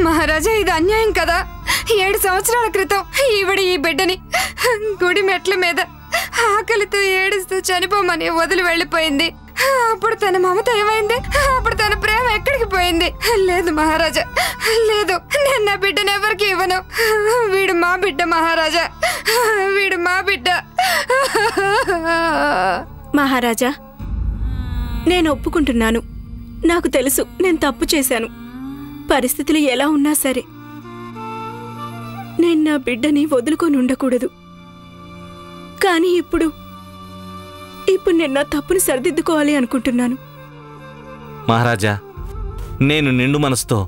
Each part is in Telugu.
మహారాజా, ఇది అన్యాయం కదా. 7 సంవత్సరాల క్రితం ఈవిడ ఈ బిడ్డని గుడి మెట్ల మీద ఆకలితో ఏడుస్తూ చనిపోమని వదిలి వెళ్ళిపోయింది. అప్పుడు తన మమత ఏమైంది? అప్పుడు తన ప్రేమ ఎక్కడికి పోయింది? లేదు మహారాజా, లేదు, నేను నా బిడ్డను ఎవరికి ఇవ్వను. వీడు మా బిడ్డ మహారాజా, వీడు మా బిడ్డ. మహారాజా, నేను ఒప్పుకుంటున్నాను. నాకు తెలుసు నేను తప్పు చేశాను. పరిస్థితులు ఎలా ఉన్నా సరే నేను నా బిడ్డని వదులుకొని ఉండకూడదు. కానీ ఇప్పుడు నేను నా తప్పును సరిదిద్దుకోవాలి అనుకుంటున్నాను. మహారాజా, నేను నిండు మనసుతో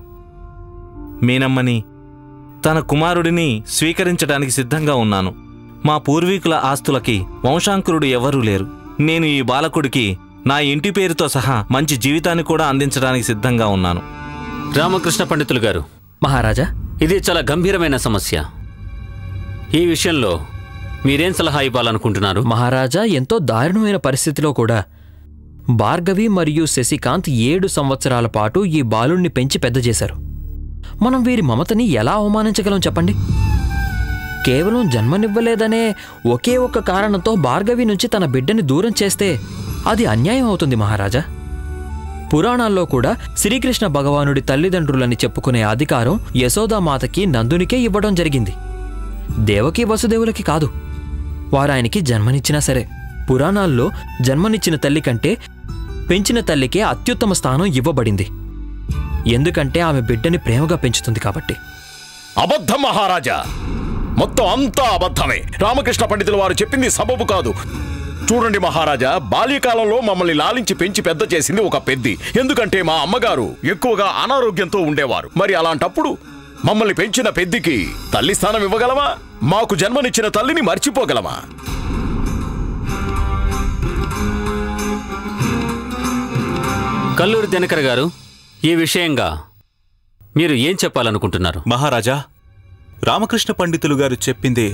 మీనమ్మని తన కుమారుడిని స్వీకరించడానికి సిద్ధంగా ఉన్నాను. మా పూర్వీకుల ఆస్తులకి వంశాంకురుడు ఎవరూ లేరు. నేను ఈ బాలకుడికి నా ఇంటి పేరుతో సహా మంచి జీవితాన్ని కూడా అందించడానికి సిద్ధంగా ఉన్నాను. రామకృష్ణ పండితులు గారు, మహారాజా, ఇది చాలా గంభీరమైన సమస్య. ఈ విషయంలో మీరేం సలహా ఇవ్వాలనుకుంటున్నారు? మహారాజా, ఎంతో దారుణమైన పరిస్థితిలో కూడా భార్గవి మరియు శశికాంత్ 7 సంవత్సరాల పాటు ఈ బాలుణ్ణి పెంచి పెద్ద చేశారు. మనం వీరి మమతని ఎలా అవమానించగలం చెప్పండి? కేవలం జన్మనివ్వలేదనే ఒకే ఒక్క కారణంతో భార్గవి నుంచి తన బిడ్డని దూరం చేస్తే అది అన్యాయం అవుతుంది మహారాజా. పురాణాల్లో కూడా శ్రీకృష్ణ భగవానుడి తల్లిదండ్రులని చెప్పుకునే అధికారం యశోదామాతకి నందునికే ఇవ్వడం జరిగింది. దేవకి వసుదేవులకి కాదు. వారాయనికి జన్మనిచ్చినా సరే పురాణాల్లో జన్మనిచ్చిన తల్లి కంటే పెంచిన తల్లికే అత్యుత్తమ స్థానం ఇవ్వబడింది. ఎందుకంటే ఆమె బిడ్డని ప్రేమగా పెంచుతుంది కాబట్టి. అబద్ధం మహారాజా, మొత్తం అంతా అబద్ధమే. రామకృష్ణ పండితుల వారు చెప్పింది సబబు కాదు. చూడండి మహారాజా, బాల్యకాలంలో మమ్మల్ని లాలించి పెంచి పెద్ద చేసింది ఒక పెద్ది. ఎందుకంటే మా అమ్మగారు ఎక్కువగా అనారోగ్యంతో ఉండేవారు. మరి అలాంటప్పుడు మమ్మల్ని పెంచిన పెద్దికి తల్లి స్థానం ఇవ్వగలమా? మాకు జన్మనిచ్చిన తల్లిని మర్చిపోగలమా? కల్లూరి దినకర్ గారు, ఈ విషయంగా మీరు ఏం చెప్పాలనుకుంటున్నారు? మహారాజా, రామకృష్ణ పండితులు గారు చెప్పింది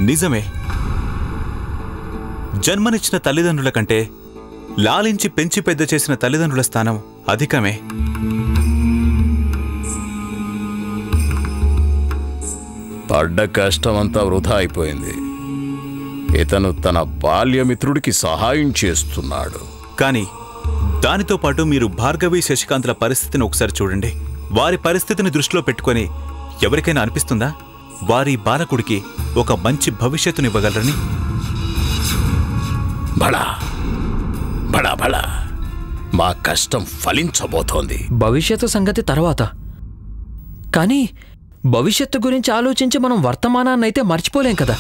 నిజమే. జన్మనిచ్చిన తల్లిదండ్రుల కంటే లాలించి పెంచి పెద్ద చేసిన తల్లిదండ్రుల స్థానం అధికమే. పడ్డ కష్టమంతా వృధా అయిపోయింది. ఇతను తన బాల్యమిత్రుడికి సహాయం చేస్తున్నాడు. కానీ దానితో పాటు మీరు భార్గవి శశికాంత్ల పరిస్థితిని ఒకసారి చూడండి. వారి పరిస్థితిని దృష్టిలో పెట్టుకొని ఎవరికైనా అనిపిస్తుందా వారి బాలకుడికి ఒక మంచి భవిష్యత్తునివ్వగలరని? బడా బడా బడా మా కష్టం ఫలించబోతోంది. భవిష్యత్తు సంగతి తర్వాత, కానీ భవిష్యత్తు గురించి ఆలోచించి మనం వర్తమానాన్నైతే మర్చిపోలేం కదా.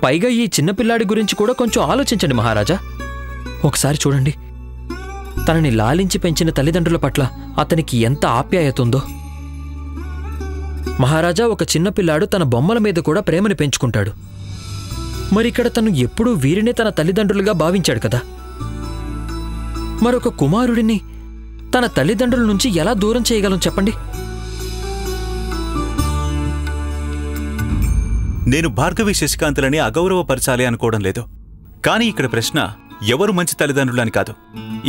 పైగా ఈ చిన్నపిల్లాడి గురించి కూడా కొంచెం ఆలోచించండి మహారాజా. ఒకసారి చూడండి, తనని లాలించి పెంచిన తల్లిదండ్రుల పట్ల అతనికి ఎంత ఆప్యాయత ఉందో. మహారాజా, ఒక చిన్నపిల్లాడు తన బొమ్మల మీద కూడా ప్రేమని పెంచుకుంటాడు. మరిక్కడ తను ఎప్పుడూ వీరినే తన తల్లిదండ్రులుగా భావించాడు కదా. మరొక కుమారుడిని తన తల్లిదండ్రుల నుంచి ఎలా దూరం చేయగలం చెప్పండి? నేను భార్గవి శశికాంతులని అగౌరవపరచాలి అనుకోవడం లేదు. కానీ ఇక్కడ ప్రశ్న ఎవరు మంచి తల్లిదండ్రులని కాదు.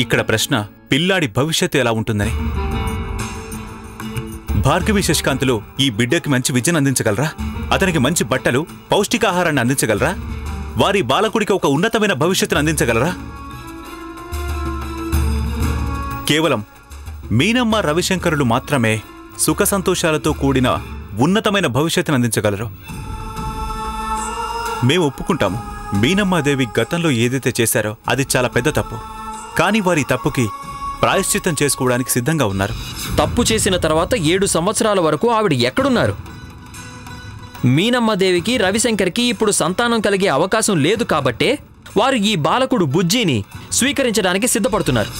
ఇక్కడ ప్రశ్న పిల్లాడి భవిష్యత్తు ఎలా ఉంటుందని. భార్గవి శశికాంతులు ఈ బిడ్డకి మంచి విద్యను అందించగలరా? అతనికి మంచి బట్టలు, పౌష్టికాహారాన్ని అందించగలరా? వారి బాలకుడికి ఒక ఉన్నతమైన భవిష్యత్తును అందించగలరా? కేవలం మీనమ్మ రవిశంకరులు మాత్రమే సుఖ సంతోషాలతో కూడిన ఉన్నతమైన భవిష్యత్తును అందించగలరు. మేము ఒప్పుకుంటాము, మీనమ్మాదేవి గతంలో ఏదైతే చేశారో అది చాలా పెద్ద తప్పు. కానీ వారి తప్పుకి ప్రాయశ్చిత్తం చేసుకోవడానికి సిద్ధంగా ఉన్నారు. తప్పు చేసిన తర్వాత 7 సంవత్సరాల వరకు ఆవిడ ఎక్కడున్నారు? మీనమ్మదేవికి రవిశంకర్కి ఇప్పుడు సంతానం కలిగే అవకాశం లేదు కాబట్టే వారు ఈ బాలకుడు బుజ్జిని స్వీకరించడానికి సిద్ధపడుతున్నారు.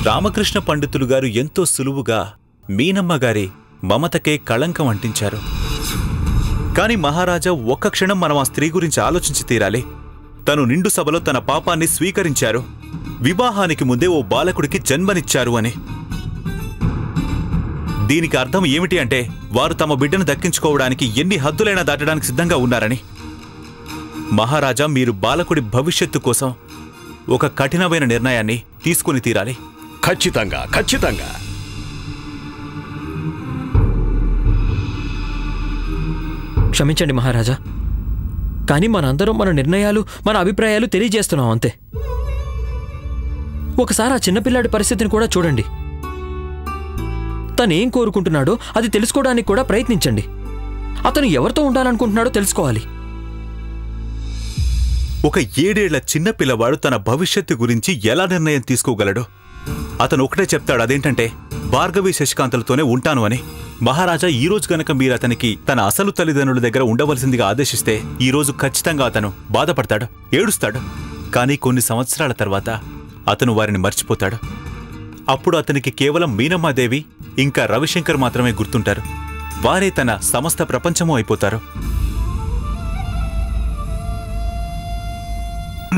రామకృష్ణ పండితులు గారు ఎంతో సులువుగా మీనమ్మ గారి మమతకే కళంకం అంటించారు. కాని మహారాజా, ఒక్క క్షణం మనం ఆ స్త్రీ గురించి ఆలోచించి తీరాలి. తను నిండు సభలో తన పాపాన్ని స్వీకరించారు, వివాహానికి ముందే ఓ బాలకుడికి జన్మనిచ్చారు అని. దీనికి అర్థం ఏమిటి అంటే వారు తమ బిడ్డను దక్కించుకోవడానికి ఎన్ని హద్దులైనా దాటడానికి సిద్ధంగా ఉన్నారని. మహారాజా, మీరు బాలకుడి భవిష్యత్తు కోసం ఒక కఠినమైన నిర్ణయాన్ని తీసుకుని తీరాలి. ఖచ్చితంగా ఖచ్చితంగా. క్షమించండి మహారాజా, కానీ మనందరం మన నిర్ణయాలు, మన అభిప్రాయాలు తెలియజేస్తున్నాం అంతే. ఒకసారి ఆ చిన్నపిల్లాడి పరిస్థితిని కూడా చూడండి. తనేం కోరుకుంటున్నాడో అది తెలుసుకోవడానికి కూడా ప్రయత్నించండి. అతను ఎవరితో ఉండాలనుకుంటున్నాడో తెలుసుకోవాలి. ఒక 7 ఏళ్ల చిన్న పిల్లవాడు తన భవిష్యత్తు గురించి ఎలా నిర్ణయం తీసుకోగలడు? అతను ఒకటే చెప్తాడు, అదేంటంటే భార్గవి శశికాంతలతోనే ఉంటాను అని. మహారాజా, ఈ రోజు గనక మీరు అతనికి తన అసలు తల్లిదండ్రుల దగ్గర ఉండవలసిందిగా ఆదేశిస్తే ఈ రోజు ఖచ్చితంగా అతను బాధపడతాడు, ఏడుస్తాడు. కానీ కొన్ని సంవత్సరాల తర్వాత అతను వారిని మర్చిపోతాడు. అప్పుడు అతనికి కేవలం మీనమ్మాదేవి ఇంకా రవిశంకర్ మాత్రమే గుర్తుంటారు. వారే తన సమస్త ప్రపంచమూ అయిపోతారు.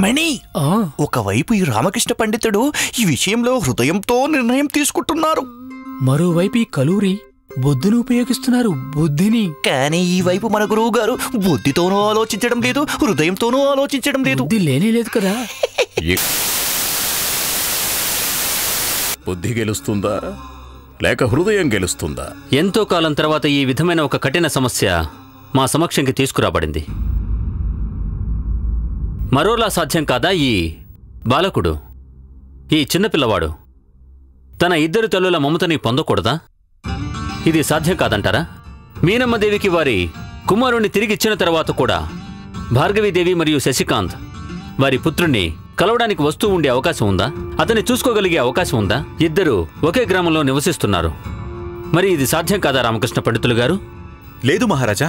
మణి, ఒకవైపు ఈ రామకృష్ణ పండితుడు ఈ విషయంలో హృదయంతో నిర్ణయం తీసుకుంటున్నారు, మరోవైపు ఈ కలూరి బుద్ధిని ఉపయోగిస్తున్నారు, బుద్ధిని. కానీ ఈ వైపు మన గురువు గారు బుద్ధితోనూ ఆలోచించడం లేదు, హృదయంతోనూ ఆలోచించడం లేదు. బుద్ధి లేనేలేదు కదా. బుద్ధి గెలుస్తుందా లేక హృదయం గెలుస్తుందా? ఎంతో కాలం తర్వాత ఈ విధమైన ఒక కఠిన సమస్య మా సమక్షంకి తీసుకురాబడింది. మరోలా సాధ్యం కాదా? ఈ బాలకుడు, ఈ చిన్నపిల్లవాడు తన 2 తల్లుల మమతని పొందకూడదా? ఇది సాధ్యం కాదంటారా? మీనమ్మదేవికి వారి కుమారుణ్ణి తిరిగిచ్చిన తర్వాత కూడా భార్గవీదేవి మరియు శశికాంత్ వారి పుత్రుణ్ణి కలవడానికి వస్తూ ఉండే అవకాశం ఉందా? అతన్ని చూసుకోగలిగే అవకాశం ఉందా? 2 ఒకే గ్రామంలో నివసిస్తున్నారు. మరి ఇది సాధ్యం కాదా రామకృష్ణ పండితులు గారు? లేదు మహారాజా,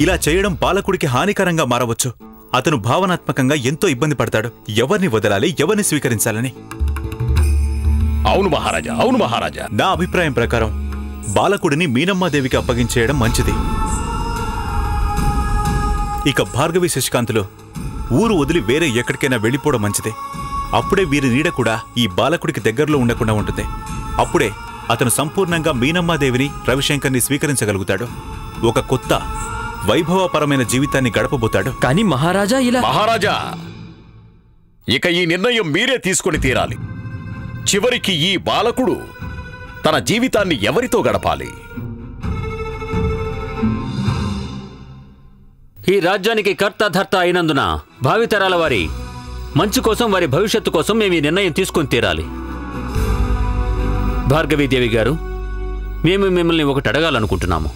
ఇలా చేయడం బాలకుడికి హానికరంగా మారవచ్చు. అతను భావనాత్మకంగా ఎంతో ఇబ్బంది పడతాడు, ఎవరిని వదలాలి, ఎవరిని స్వీకరించాలని. అవును మహారాజా, అవును మహారాజా. నా అభిప్రాయం ప్రకారం బాలకుడిని మీనమ్మాదేవికి అప్పగించేయడం మంచిది. ఇక భార్గవి శశికాంతులు ఊరు వదిలి వేరే ఎక్కడికైనా వెళ్ళిపోవడం మంచిదే. అప్పుడే వీరి నీడ కూడా ఈ బాలకుడికి దగ్గరలో ఉండకుండా ఉంటుంది. అప్పుడే అతను సంపూర్ణంగా మీనమ్మాదేవిని, రవిశంకర్ని స్వీకరించగలుగుతాడు. ఒక కొత్త వైభవపరమైన జీవితాన్ని గడపబోతాడు. కానీ మహారాజా, ఇలా మహారాజా, ఇక ఈ నిర్ణయం మీరే తీసుకొని తీరాలి. చివరికి ఈ బాలకుడు తన జీవితాన్ని ఎవరితో గడపాలి? ఈ రాజ్యానికి కర్తాధర్త అయినందున భావితరాల వారి మంచి కోసం, వారి భవిష్యత్తు కోసం మేము ఈ నిర్ణయం తీసుకుని తీరాలి. భార్గవీదేవి గారు, మేము మిమ్మల్ని ఒకటి అడగాలనుకుంటున్నాము.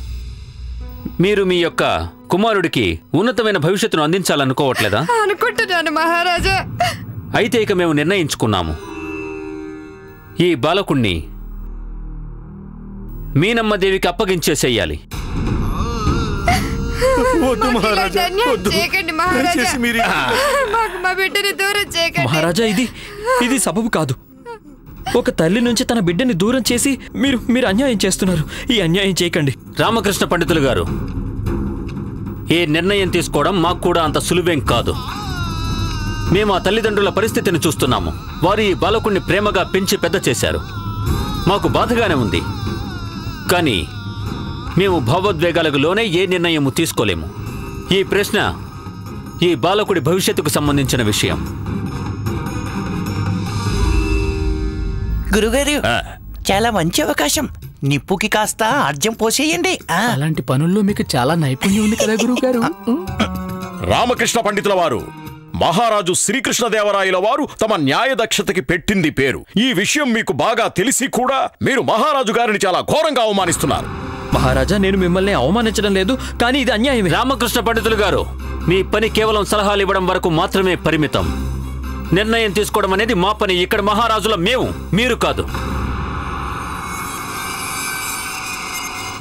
మీరు మీ యొక్క కుమారుడికి ఉన్నతమైన భవిష్యత్తును అందించాలనుకోవట్లేదా? అనుకుంటున్నాను మహారాజా. అయితే ఇక మేము నిర్ణయించుకున్నాము. ఈ బాలకుణ్ణి మీనమ్మదేవికి అప్పగించేసేయాలి. ఇలాంటి అన్యాయం చేయకండి మహారాజా. మాకు మా బిడ్డని దూరం చేయకండి మహారాజా. ఇది సబబు కాదు. ఒక తల్లి నుంచి తన బిడ్డని దూరం చేసి మీరు అన్యాయం చేస్తున్నారు. ఈ అన్యాయం చేయకండి. రామకృష్ణ పండితులు గారు, ఈ నిర్ణయం తీసుకోవడం మాకు కూడా అంత సులువేం కాదు. మేము ఆ తల్లిదండ్రుల పరిస్థితిని చూస్తున్నాము. వారు ఈ బాలకుణ్ణి ప్రేమగా పెంచి పెద్ద చేశారు. మాకు బాధగానే ఉంది. కానీ మేము భావోద్వేగాలకు లోనే ఏ నిర్ణయము తీసుకోలేము. ఈ ప్రశ్న ఈ బాలకుడి భవిష్యత్తుకు సంబంధించిన విషయం. గురుగారు, చాలా మంచి అవకాశం. నిప్పుకి కాస్త ఆర్జం పోసేయండి. అలాంటి పనుల్లో మీకు చాలా నైపుణ్యం ఉంది కదా గురువుగారు. రామకృష్ణ పండితుల వారు, మహారాజు శ్రీకృష్ణదేవరాయల వారు తమ న్యాయ దక్షతకి పెట్టింది పేరు. ఈ విషయం మీకు బాగా తెలిసి కూడా మీరు మహారాజు గారిని చాలా ఘోరంగా అవమానిస్తున్నారు. మహారాజా, నేను మిమ్మల్ని అవమానించడం లేదు, కానీ ఇది అన్యాయమే. రామకృష్ణ పండితులు గారు, మీ పని కేవలం సలహాలు ఇవ్వడం వరకు మాత్రమే పరిమితం. నిర్ణయం తీసుకోవడం అనేది మా పని. ఇక్కడ మహారాజుల మేము, మీరు కాదు.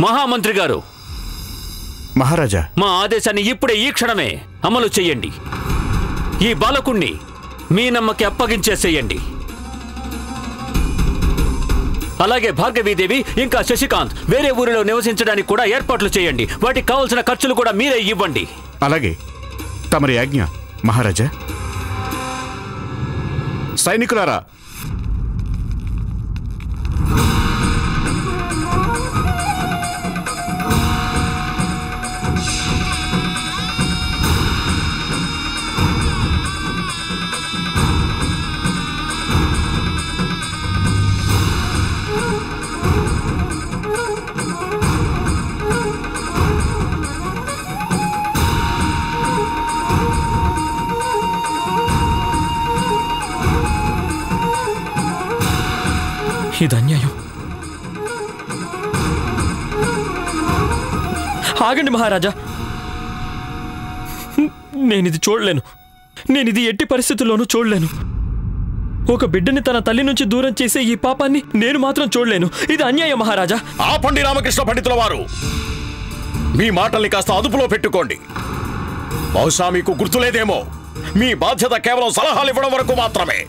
మహామంత్రి గారు, మహారాజా, మా ఆదేశాన్ని ఇప్పుడే ఈ క్షణమే అమలు చెయ్యండి. ఈ బాలకుణ్ణి మీనమ్మకి అప్పగించేసేయండి. అలాగే భార్గవీదేవి ఇంకా శశికాంత్ వేరే ఊరిలో నివసించడానికి కూడా ఏర్పాట్లు చేయండి. వాటికి కావలసిన ఖర్చులు కూడా మీరే ఇవ్వండి. అలాగే, తమరి ఆజ్ఞ మహారాజా. సైనికులారా, ఇది అన్యాయం. ఆగండి మహారాజా, నేనిది చూడలేను. నేనిది ఎట్టి పరిస్థితుల్లోనూ చూడలేను. ఒక బిడ్డని తన తల్లి నుంచి దూరం చేసే ఈ పాపాన్ని నేను మాత్రం చూడలేను. ఇది అన్యాయం మహారాజా. ఆపండి రామకృష్ణ పండితుల వారు, మీ మాటల్ని కాస్త అదుపులో పెట్టుకోండి. బహుశా మీకు గుర్తులేదేమో, మీ బాధ్యత కేవలం సలహాలు ఇవ్వడం వరకు మాత్రమే.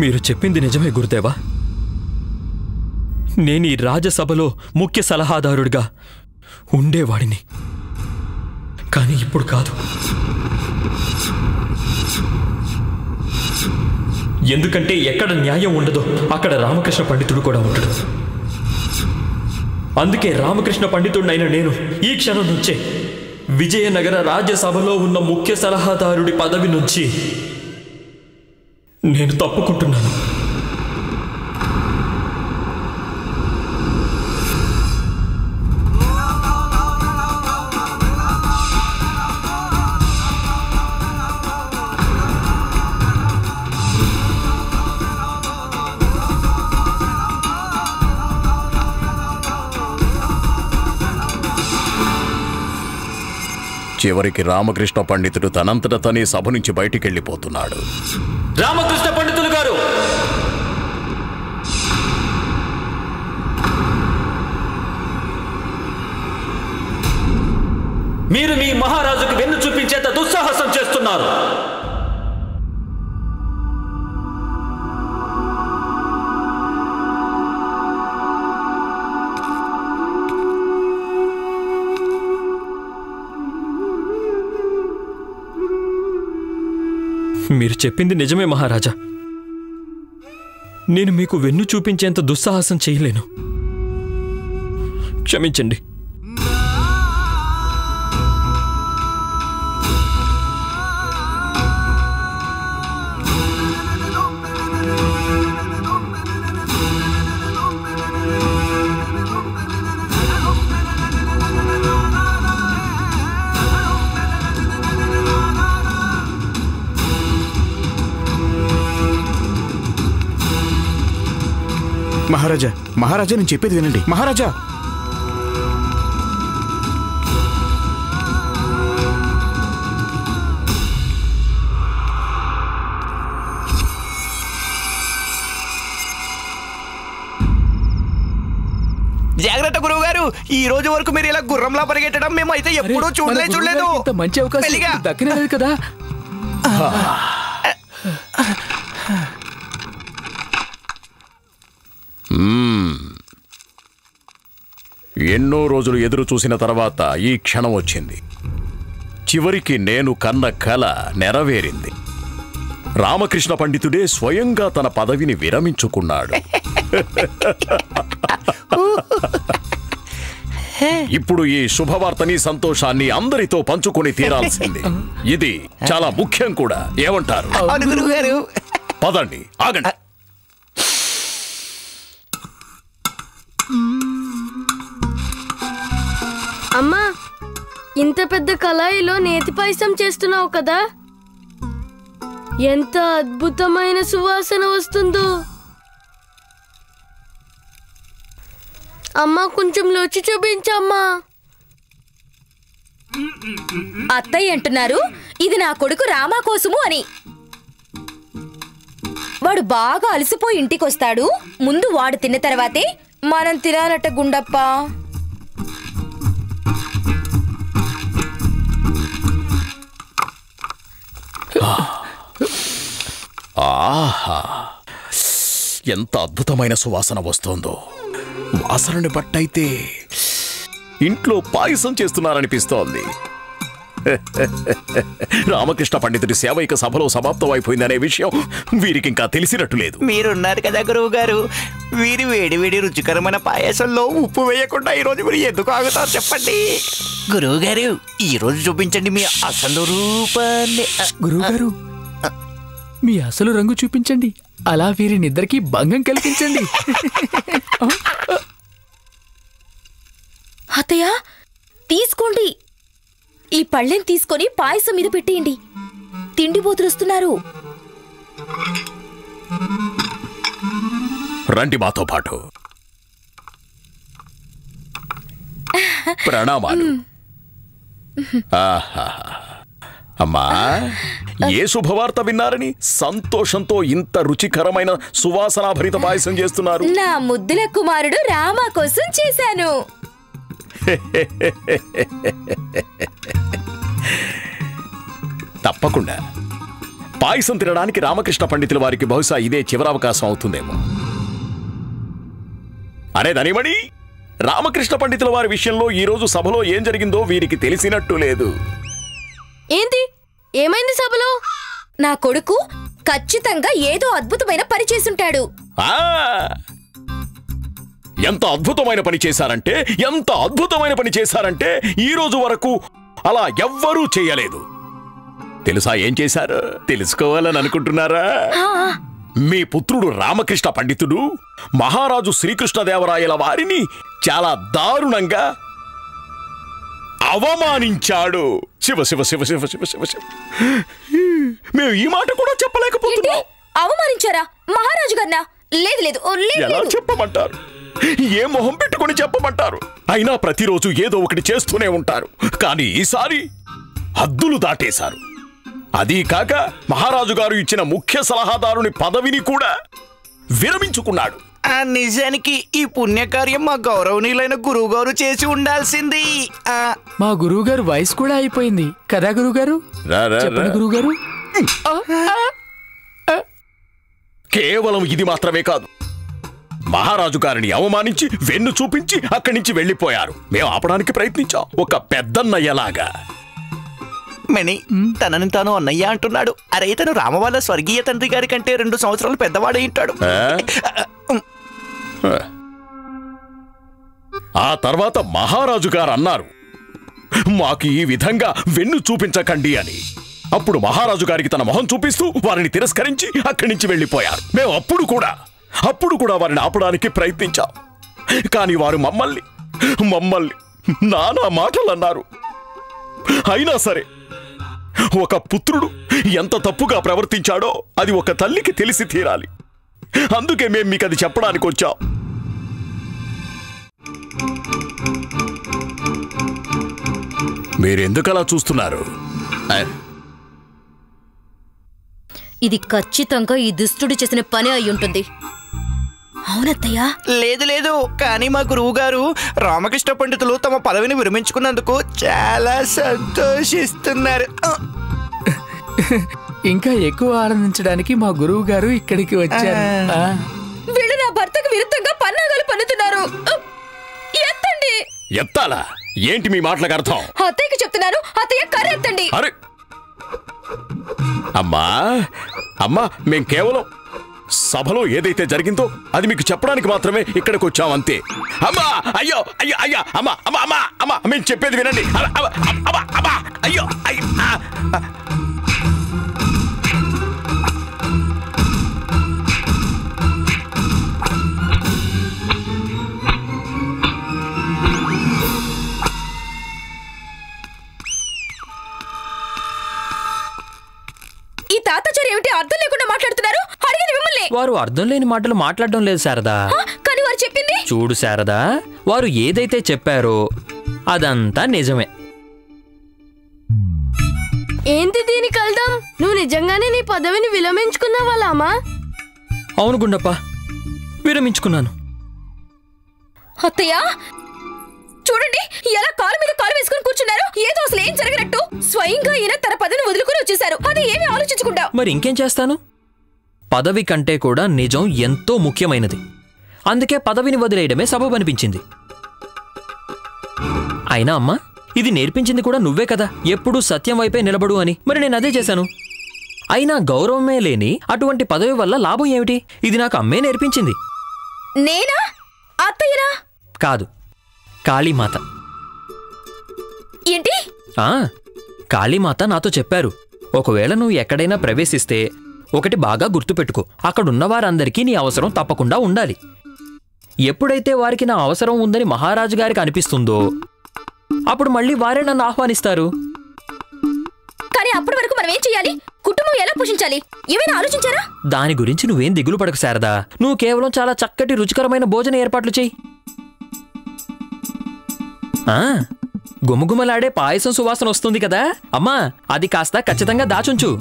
మీరు చెప్పింది నిజమే గురుదేవా. నేను ఈ రాజసభలో ముఖ్య సలహాదారుడిగా ఉండేవాడిని, కానీ ఇప్పుడు కాదు. ఎందుకంటే ఎక్కడ న్యాయం ఉండదో అక్కడ రామకృష్ణ పండితుడు కూడా ఉండడు. అందుకే రామకృష్ణ పండితుడినైన నేను ఈ క్షణం నుంచే విజయనగర రాజ్యసభలో ఉన్న ముఖ్య సలహాదారుడి పదవి నుంచి నేను తప్పుకుంటున్నాను. చివరికి రామకృష్ణ పండితుడు తనంతట తనే సభ నుంచి బయటికెళ్ళిపోతున్నాడు. రామకృష్ణ పండితులు గారు, మీరు మీ మహారాజుకు వెన్ను చూపించేంత దుస్సాహసం చేస్తున్నారు. మీరు చెప్పింది నిజమే మహారాజా. నేను మీకు వెన్ను చూపించేంత దుస్సాహసం చేయలేను. క్షమించండి. మహారాజా, మహారాజా, నేను చెప్పేది వినండి. మహారాజా, జాగ్రత్త గురువు గారు, ఈ రోజు వరకు మీరు ఇలా గుర్రంలా పరిగెట్టడం మేము అయితే ఎప్పుడూ చూడలేదు. మంచి అవకాశం దక్కలేదు కదా. ఎన్నో రోజులు ఎదురు చూసిన తర్వాత ఈ క్షణం వచ్చింది. చివరికి నేను కన్న కల నెరవేరింది. రామకృష్ణ పండితుడే స్వయంగా తన పదవిని విరమించుకున్నాడు. ఇప్పుడు ఈ శుభవార్తని, సంతోషాన్ని అందరితో పంచుకొని తీరాల్సింది. ఇది చాలా ముఖ్యం కూడా. ఏమంటారు? పదండి, ఆగండి. అమ్మా, ఇంత పెద్ద కళాయిలో నేతి పాయసం చేస్తున్నావు కదా, ఎంత అద్భుతమైన సువాసన వస్తుందో. అమ్మా, కొంచెం రుచి చూపించమ్మా. అత్తయ్య అంటున్నారు ఇది నా కొడుకు రామా కోసము అని. వాడు బాగా అలసిపోయి ఇంటికొస్తాడు. ముందు వాడు తిన్న తర్వాతే మనం తినాలట గుండప్ప. ఆహా, ఎంత అద్భుతమైన సువాసన వస్తోందో. వాసనని బట్టయితే ఇంట్లో పాయసం చేస్తున్నారనిపిస్తోంది. రామకృష్ణ పండితుడి సేవ ఇక సభలో సమాప్తం అయిపోయిందనే విషయం వీరికి ఇంకా తెలిసినట్టు లేదు. మీరున్నారు కదా గురువు గారు, వీరి వేడి వేడి రుచికరమైన పాయసంలో ఉప్పు వేయకుండా ఈరోజు మీరు ఎందుకు ఆగుతారు చెప్పండి. గురువు గారు, ఈ రోజు చూపించండి మీ అసలు రూపాన్ని. గురువు గారు, మీ అసలు రంగు చూపించండి. అలా వీరినిద్దరికీ భంగం కల్పించండి. అత్తయ్య తీసుకోండి. ఈ పళ్ళెం తీసుకొని పాయసం మీద పెట్టేయండి. తిండిపోతులు వస్తున్నారు. రండి మాతో పాటు. ప్రణామాలు. అమ్మా, ఏ శుభవార్త విన్నారని సంతోషంతో ఇంత రుచికరమైన సువాసనాభరిత పాయసం చేస్తున్నారు? నా ముద్దుల కుమారుడు రామా కోసం చేశాను. తప్పకుండా. పాయసం తినడానికి రామకృష్ణ పండితుల వారికి బహుశా ఇదే చివరి అవకాశం అవుతుందేమో. అరే ధనిమణి, రామకృష్ణ పండితుల వారి విషయంలో ఈ రోజు సభలో ఏం జరిగిందో వీరికి తెలిసినట్టు లేదు. ఏంటి? ఏమైంది సభలో? నా కొడుకు ఖచ్చితంగా ఏదో అద్భుతమైన పని చేసుంటాడు. ఎంత అద్భుతమైన పని చేశారంటే ఈ రోజు వరకు అలా ఎవ్వరూ చేయలేదు. తెలుసా ఏం చేశారు? తెలుసుకోవాలని అనుకుంటున్నారా? మీ పుత్రుడు రామకృష్ణ పండితుడు మహారాజు శ్రీకృష్ణదేవరాయల వారిని చాలా దారుణంగా అవమానించాడు. శివ శివ శివ శివ శివ శివ శివ. మేము ఈ మాట కూడా చెప్పలేకపోతున్నాం. అవమానించారా మహారాజు గారినా? లేదు లేదు. ఎలా చెప్పమంటారు? ఏ మొహం పెట్టుకుని చెప్పమంటారు? అయినా ప్రతిరోజు ఏదో ఒకటి చేస్తూనే ఉంటారు. కానీ ఈసారి హద్దులు దాటేశారు. అదీ కాక మహారాజు గారు ఇచ్చిన ముఖ్య సలహాదారుని పదవిని కూడా విరమించుకున్నాడు. నిజానికి ఈ పుణ్యకార్యం మా గౌరవనీయులైన గురువు గారు చేసి ఉండాల్సింది. మా గురువు గారు వయసు కూడా అయిపోయింది కదా గురుగారు? చెప్పండి గురుగారు. కేవలం ఇది మాత్రమే కాదు, మహారాజు గారిని అవమానించి వెన్ను చూపించి అక్కడి నుంచి వెళ్లిపోయారు. మేము ఆపడానికి ప్రయత్నించాం, ఒక పెద్దన్నయ్యలాగా. మణి తనని తాను అన్నయ్య అంటున్నాడు. అరే, తను రామ వాళ్ళ స్వర్గీయ తండ్రి గారి కంటే 2 సంవత్సరాలు పెద్దవాడై ఉంటాడు. ఆ తర్వాత మహారాజు గారు అన్నారు, మాకు ఈ విధంగా వెన్ను చూపించకండి అని. అప్పుడు మహారాజు గారికి తన మొహం చూపిస్తూ వారిని తిరస్కరించి అక్కడి నుంచి వెళ్లిపోయారు. మేము అప్పుడు కూడా వారిని ఆపడానికి ప్రయత్నించాం. కానీ వారు మమ్మల్ని నానా మాటలు అన్నారు. అయినా సరే, ఒక పుత్రుడు ఎంత తప్పుగా ప్రవర్తించాడో అది ఒక తల్లికి తెలిసి తీరాలి. అందుకే మేము మీకు అది చెప్పడానికి వచ్చాం. మీరెందుకలా చూస్తున్నారు? ఇది ఖచ్చితంగా ఈ దుష్టుడు చేసిన పని అయి ఉంటుంది. అవునత్తయ్యా? లేదు లేదు. కానీ మా గురువు గారు రామకృష్ణ పండితులు తమ పదవిని విరమించుకున్నందుకు చాలా సంతోషిస్తున్నారు. ఇంకా ఎక్కువ ఆనందించడానికి మా గురువు గారు ఇక్కడికి వచ్చారు. వీళ్ళు నా భర్తకు విరుద్ధంగా పన్నాగాలు పన్నుతున్నారు. ఎత్తండి. ఎత్తాలా? ఏంటి మీ మాటలకు అర్థం? అత్తయ్యకి చెప్తున్నాను, అత్తయ్య కర్ర ఎత్తండి. అరే అమ్మా, మేం కేవలం సభలో ఏదైతే జరిగిందో అది మీకు చెప్పడానికి మాత్రమే ఇక్కడికి వచ్చాం, అంతే. అమ్మా, అయ్యో అయ్యో అయ్యా, అమ్మా అమ్మా అమ్మా అమ్మా, మేము చెప్పేది వినండి. అయ్యో అయ్యో. ఈ తాతాచారు ఏమిటి అర్థం లేకుండా మాట్లాడుతున్నారు? అడిగేది మిమ్మల్ని. వారు అర్థం లేని మాటలు మాట్లాడడం లేదు శారదా. కానీ వారు చెప్పింది చూడు శారదా, వారు ఏదైతే చెప్పారో అదంతా నిజమే. ఏంటి దీనికి అర్థం? నువ్వు నిజంగానే నీ పదవిని విరమించుకున్నావా లామా? అవును గుండప్ప, విరమించుకున్నాను. అత్తయ్య చూడండి, ఎలా కాలు మీద కాలు వేసుకుని కూర్చున్నారు. ఏదో అసలు ఏం జరగనట్టు స్వయంగా ఈయన తన పదవిని వదులుకుని వచ్చేశారు. అది ఏమీ ఆలోచించకుండా. మరి ఇంకేం చేస్తాను? పదవి కంటే కూడా నిజం ఎంతో ముఖ్యమైనది. అందుకే పదవిని వదిలేయడమే సబబు అనిపించింది. అయినా అమ్మా, ఇది నేర్పించింది కూడా నువ్వే కదా, ఎప్పుడూ సత్యం వైపే నిలబడు అని. మరి నేను అదే చేశాను. అయినా గౌరవమే లేని అటువంటి పదవి వల్ల లాభం ఏమిటి? ఇది నాకు అమ్మే నేర్పించింది. నేనా? అత్తయ్యనా? కాదు, కాళీమాత. ఏంటి? కాళీమాత నాతో చెప్పారు, ఒకవేళ నువ్వు ఎక్కడైనా ప్రవేశిస్తే ఒకటి బాగా గుర్తుపెట్టుకో, అక్కడున్న వారందరికీ నీ అవసరం తప్పకుండా ఉండాలి. ఎప్పుడైతే వారికి నా అవసరం ఉందని మహారాజు గారికి అనిపిస్తుందో అప్పుడు మళ్ళీ వారే నన్ను ఆహ్వానిస్తారు. కానీ అప్పటి వరకు మనం ఏం చేయాలి? కుటుంబం ఎలా పోషించాలి? ఏమైనా ఆలోచించారా? దాని గురించి నువ్వేం దిగులు పడకు శారదా. నువ్వు కేవలం చాలా చక్కటి రుచికరమైన భోజన ఏర్పాట్లు చెయ్యి. గుమగుమలాడే పాయసం సువాసన వస్తుంది కదా అమ్మా, అది కాస్త ఖచ్చితంగా దాచుంచు.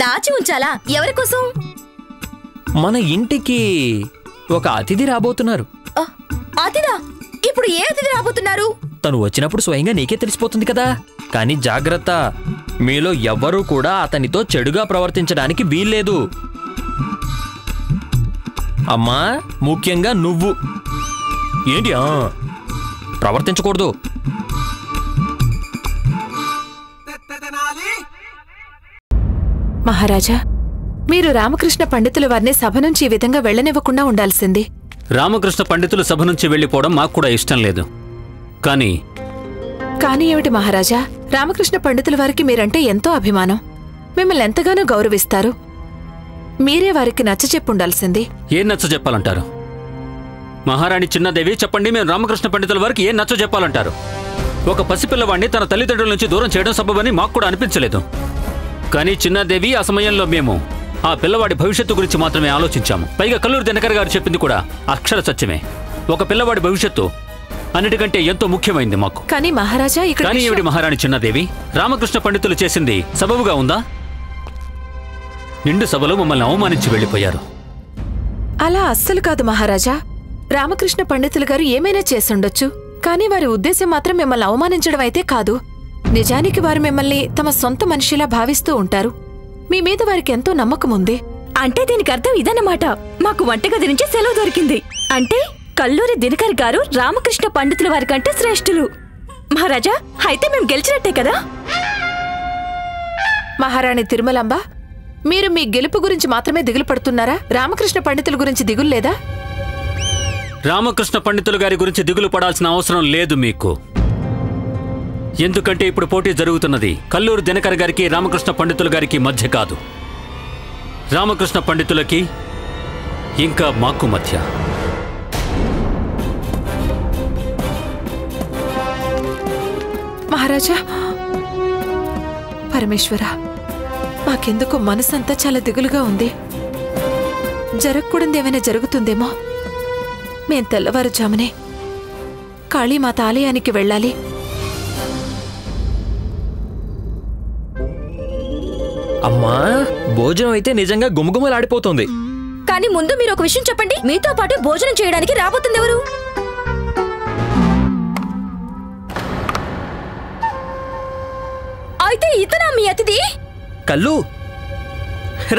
దాచి ఉంచాలా? ఎవరి కోసం? మన ఇంటికి ఒక అతిథి రాబోతున్నారు. అతిథా? ఇప్పుడు ఏ అతిథి రాబోతున్నారు? తను వచ్చినప్పుడు స్వయంగా నీకే తెలిసిపోతుంది కదా. కానీ జాగ్రత్త, మీలో ఎవ్వరూ కూడా అతనితో చెడుగా ప్రవర్తించడానికి వీల్లేదు. అమ్మా, ముఖ్యంగా నువ్వు ఏంటి ప్రవర్తించకూడదు. మహారాజా, మీరు రామకృష్ణ పండితుల వారిని సభ నుంచి ఈ విధంగా వెళ్లనివ్వకుండా ఉండాల్సింది. రామకృష్ణ పండితులు సభ నుంచి వెళ్లిపోవడం మాకు కూడా ఇష్టం లేదు. కానీ ఏమిటి మహారాజా, రామకృష్ణ పండితుల వారికి మీరంటే ఎంతో అభిమానం, మిమ్మల్ని ఎంతగానో గౌరవిస్తారు. మీరే వారికి నచ్చచెప్పుండాల్సింది. ఏం నచ్చ చెప్పాలంటారు? మహారాణి చిన్నదేవి, చెప్పండి, మేము రామకృష్ణ పండితుల వారికి ఏం నచ్చ చెప్పాలంటారు? ఒక పసిపిల్లవాడిని తన తల్లిదండ్రుల నుంచి దూరం చేయడం సబబని మాకు కూడా అనిపించలేదు. కానీ చిన్నదేవి, ఆ సమయంలో మేము ఆ పిల్లవాడి భవిష్యత్తు గురించి మాత్రమే ఆలోచించాము. పైగా కల్లూరి దినకర్ గారు చెప్పింది కూడా అక్షర సత్యమే. ఒక పిల్లవాడి భవిష్యత్తు అన్నిటికంటే ఎంతో ముఖ్యమైంది మాకు. కానీ మహారాజా, కానీ ఏమిటి మహారాణి చిన్నదేవి, రామకృష్ణ పండితులు చేసింది సబబుగా ఉందా? నిండు సభలో మమ్మల్ని అవమానించి వెళ్లిపోయారు. అలా అస్సలు కాదు మహారాజా. రామకృష్ణ పండితులు గారు ఏమైనా చేసుండొచ్చు, కానీ వారి ఉద్దేశం మాత్రం మిమ్మల్ని అవమానించడం అయితే కాదు. నిజానికి వారు మిమ్మల్ని తమ సొంత మనిషిలా భావిస్తూ ఉంటారు. మీ మీద వారికి ఎంతో నమ్మకం ఉంది. అంటే దీనికి అర్థం ఇదన్నమాట, మాకు వంటగది నుంచి సెలవు దొరికింది. అంటే కల్లూరి దినకర్ గారు రామకృష్ణ పండితుల వారి కంటే శ్రేష్ఠులు. మహారాజా, అయితే మేము గెలిచినట్టే కదా? మహారాణి తిరుమలాంబ, మీరు మీ గెలుపు గురించి మాత్రమే దిగులు పడుతున్నారా? రామకృష్ణ పండితుల గురించి దిగులు లేదా? రామకృష్ణ పండితులు గారి గురించి దిగులు పడాల్సిన అవసరం లేదు మీకు. ఎందుకంటే ఇప్పుడు పోటీ జరుగుతున్నది కల్లూరి దినకర్ గారికి రామకృష్ణ పండితుల గారికి మధ్య కాదు, రామకృష్ణ పండితులకి ఇంకా మాకు మధ్య. మహారాజా, పరమేశ్వర, మాకెందుకో మనసంతా చాలా దిగులుగా ఉంది. జరగకూడదు ఏమైనా జరుగుతుందేమో. మేం తెల్లవారుజామునే కాళీమాత ఆలయానికి వెళ్ళాలి. అమ్మా, భోజనం అయితే నిజంగా గుమగుమలాడిపోతుంది. కానీ ముందు మీరు ఒక విషయం చెప్పండి, మీతో పాటు భోజనం చేయడానికి రాబోతుంది ఎవరు? అయితే ఇతనా మీ అతిథి? కల్లు,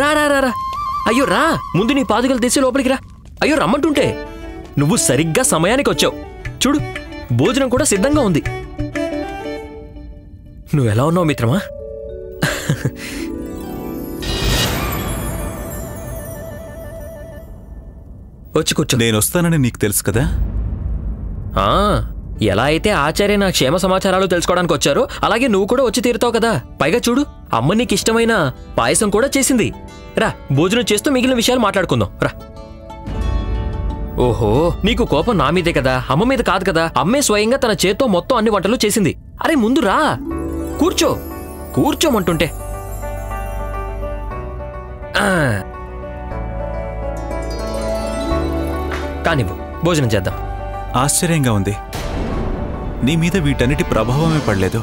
రా రా రా రా. అయ్యో రా, ముందు నీ పాదుకలు తీసి లోపలికి రా. అయ్యో రమ్మంటుంటే నువ్వు సరిగ్గా సమయానికి వచ్చావు. చూడు, భోజనం కూడా సిద్ధంగా ఉంది. నువ్వెలా ఉన్నావు మిత్రమా? వచ్చి కూర్చో. నేను వస్తానని నీకు తెలుసు కదా. ఎలా అయితే ఆచార్య నా క్షేమ సమాచారాలు తెలుసుకోవడానికి వచ్చారో అలాగే నువ్వు కూడా వచ్చి తీరుతావు కదా. పైగా చూడు, అమ్మ నీకు ఇష్టమైన పాయసం కూడా చేసింది. రా, భోజనం చేస్తూ మిగిలిన విషయాలు మాట్లాడుకుందాం రా. ఓహో, నీకు కోపం నా మీదే కదా, అమ్మ మీద కాదు కదా. అమ్మే స్వయంగా తన చేత్తో మొత్తం అన్ని వంటలు చేసింది. అరే ముందు రా, కూర్చో. కూర్చోమంటుంటే కానివ్వు, భోజనం చేద్దాం. ఆశ్చర్యంగా ఉంది, నీ మీద వీటన్నిటి ప్రభావమే పడలేదు.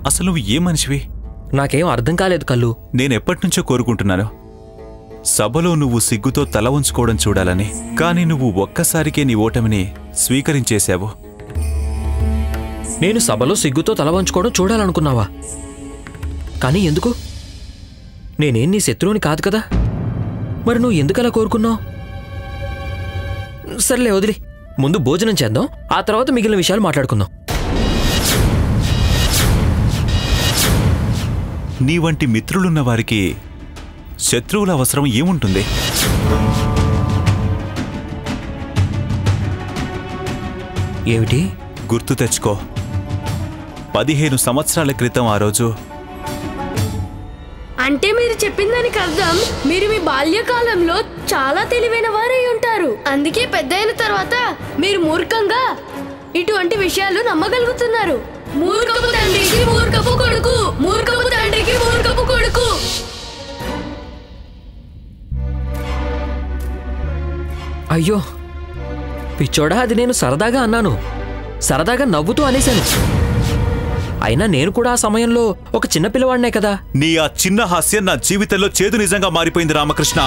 అసలు నువ్వు ఏ మనిషివి? నాకేం అర్థం కాలేదు కల్లు. నేనెప్పటినుంచో కోరుకుంటున్నాను సభలో నువ్వు సిగ్గుతో తల ఉంచుకోవడం చూడాలని. కానీ నువ్వు ఒక్కసారికే నీ ఓటమిని స్వీకరించేశావు. నేను సభలో సిగ్గుతో తల వంచుకోవడం చూడాలనుకున్నావా? కానీ ఎందుకు? నేనేం నీ శత్రువుని కాదు కదా. మరి నువ్వు ఎందుకలా కోరుకున్నావు? సర్లే వదిలి, ముందు భోజనం చేద్దాం, ఆ తర్వాత మిగిలిన విషయాలు మాట్లాడుకుందాం. నీ వంటి మిత్రులున్న వారికి శత్రువుల అవసరం ఏముంటుంది? ఏమిటి? గుర్తు తెచ్చుకో, 15 సంవత్సరాల క్రితం ఆ రోజు. అంటే మీరు చెప్పిన దానికి అర్థం మీరు మీ బాల్యకాలంలో చాలా తెలివైన వారై ఉంటారు. అందుకే పెద్ద అయిన తర్వాత మీరు మూర్ఖంగా ఇటువంటి విషయాలు నమ్మగలుగుతున్నారు. మూర్ఖపు తండ్రికి మూర్ఖపు కొడుకు, మూర్ఖపు తండ్రికి మూర్ఖపు కొడుకు. అయ్యో పిచ్చోడా, అది నేను సరదాగా అన్నాను, సరదాగా నవ్వుతూ అనేశాను. అయినా నేను కూడా ఆ సమయంలో ఒక చిన్న పిల్లవాడినే కదా. నీ ఆ చిన్న హాస్యం నా జీవితంలో చేదు నిజంగా మారిపోయింది రామకృష్ణ.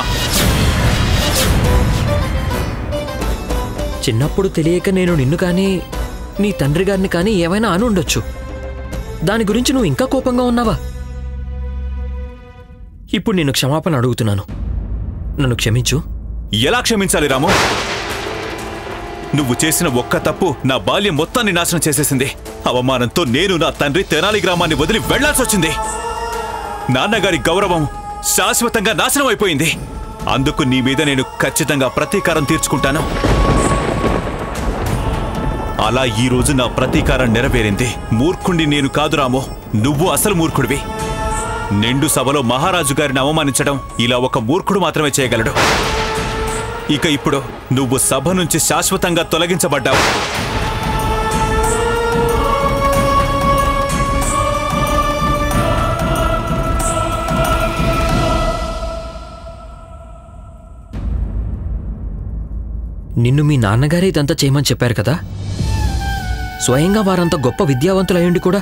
చిన్నప్పుడు తెలియక నేను నిన్ను కానీ నీ తండ్రి గారిని కానీ ఏమైనా అని ఉండొచ్చు. దాని గురించి నువ్వు ఇంకా కోపంగా ఉన్నావా? ఇప్పుడు నేను క్షమాపణ అడుగుతున్నాను, నన్ను క్షమించు. ఎలా క్షమించాలి రాము? నువ్వు చేసిన ఒక్క తప్పు నా బాల్యం మొత్తాన్ని నాశనం చేసేసింది. అవమానంతో నేను నా తండ్రి తెనాలి గ్రామాన్ని వదిలి వెళ్లాల్సి వచ్చింది. నాన్నగారి గౌరవం శాశ్వతంగా నాశనం అయిపోయింది. అందుకు నీ మీద నేను ఖచ్చితంగా ప్రతీకారం తీర్చుకుంటాను. అలా ఈ రోజు నా ప్రతీకారం నెరవేరింది. మూర్ఖుణ్ణి నేను కాదు రాము, నువ్వు అసలు మూర్ఖుడివి. నిండు సభలో మహారాజు గారిని అవమానించడం ఇలా ఒక మూర్ఖుడు మాత్రమే చేయగలడు. ఇక ఇప్పుడు నువ్వు సభ నుంచి శాశ్వతంగా తొలగించబడ్డావు. నిన్ను మీ నాన్నగారే ఇదంతా చేయమని చెప్పారు కదా. స్వయంగా వారంత గొప్ప విద్యావంతులయ్యుండి కూడా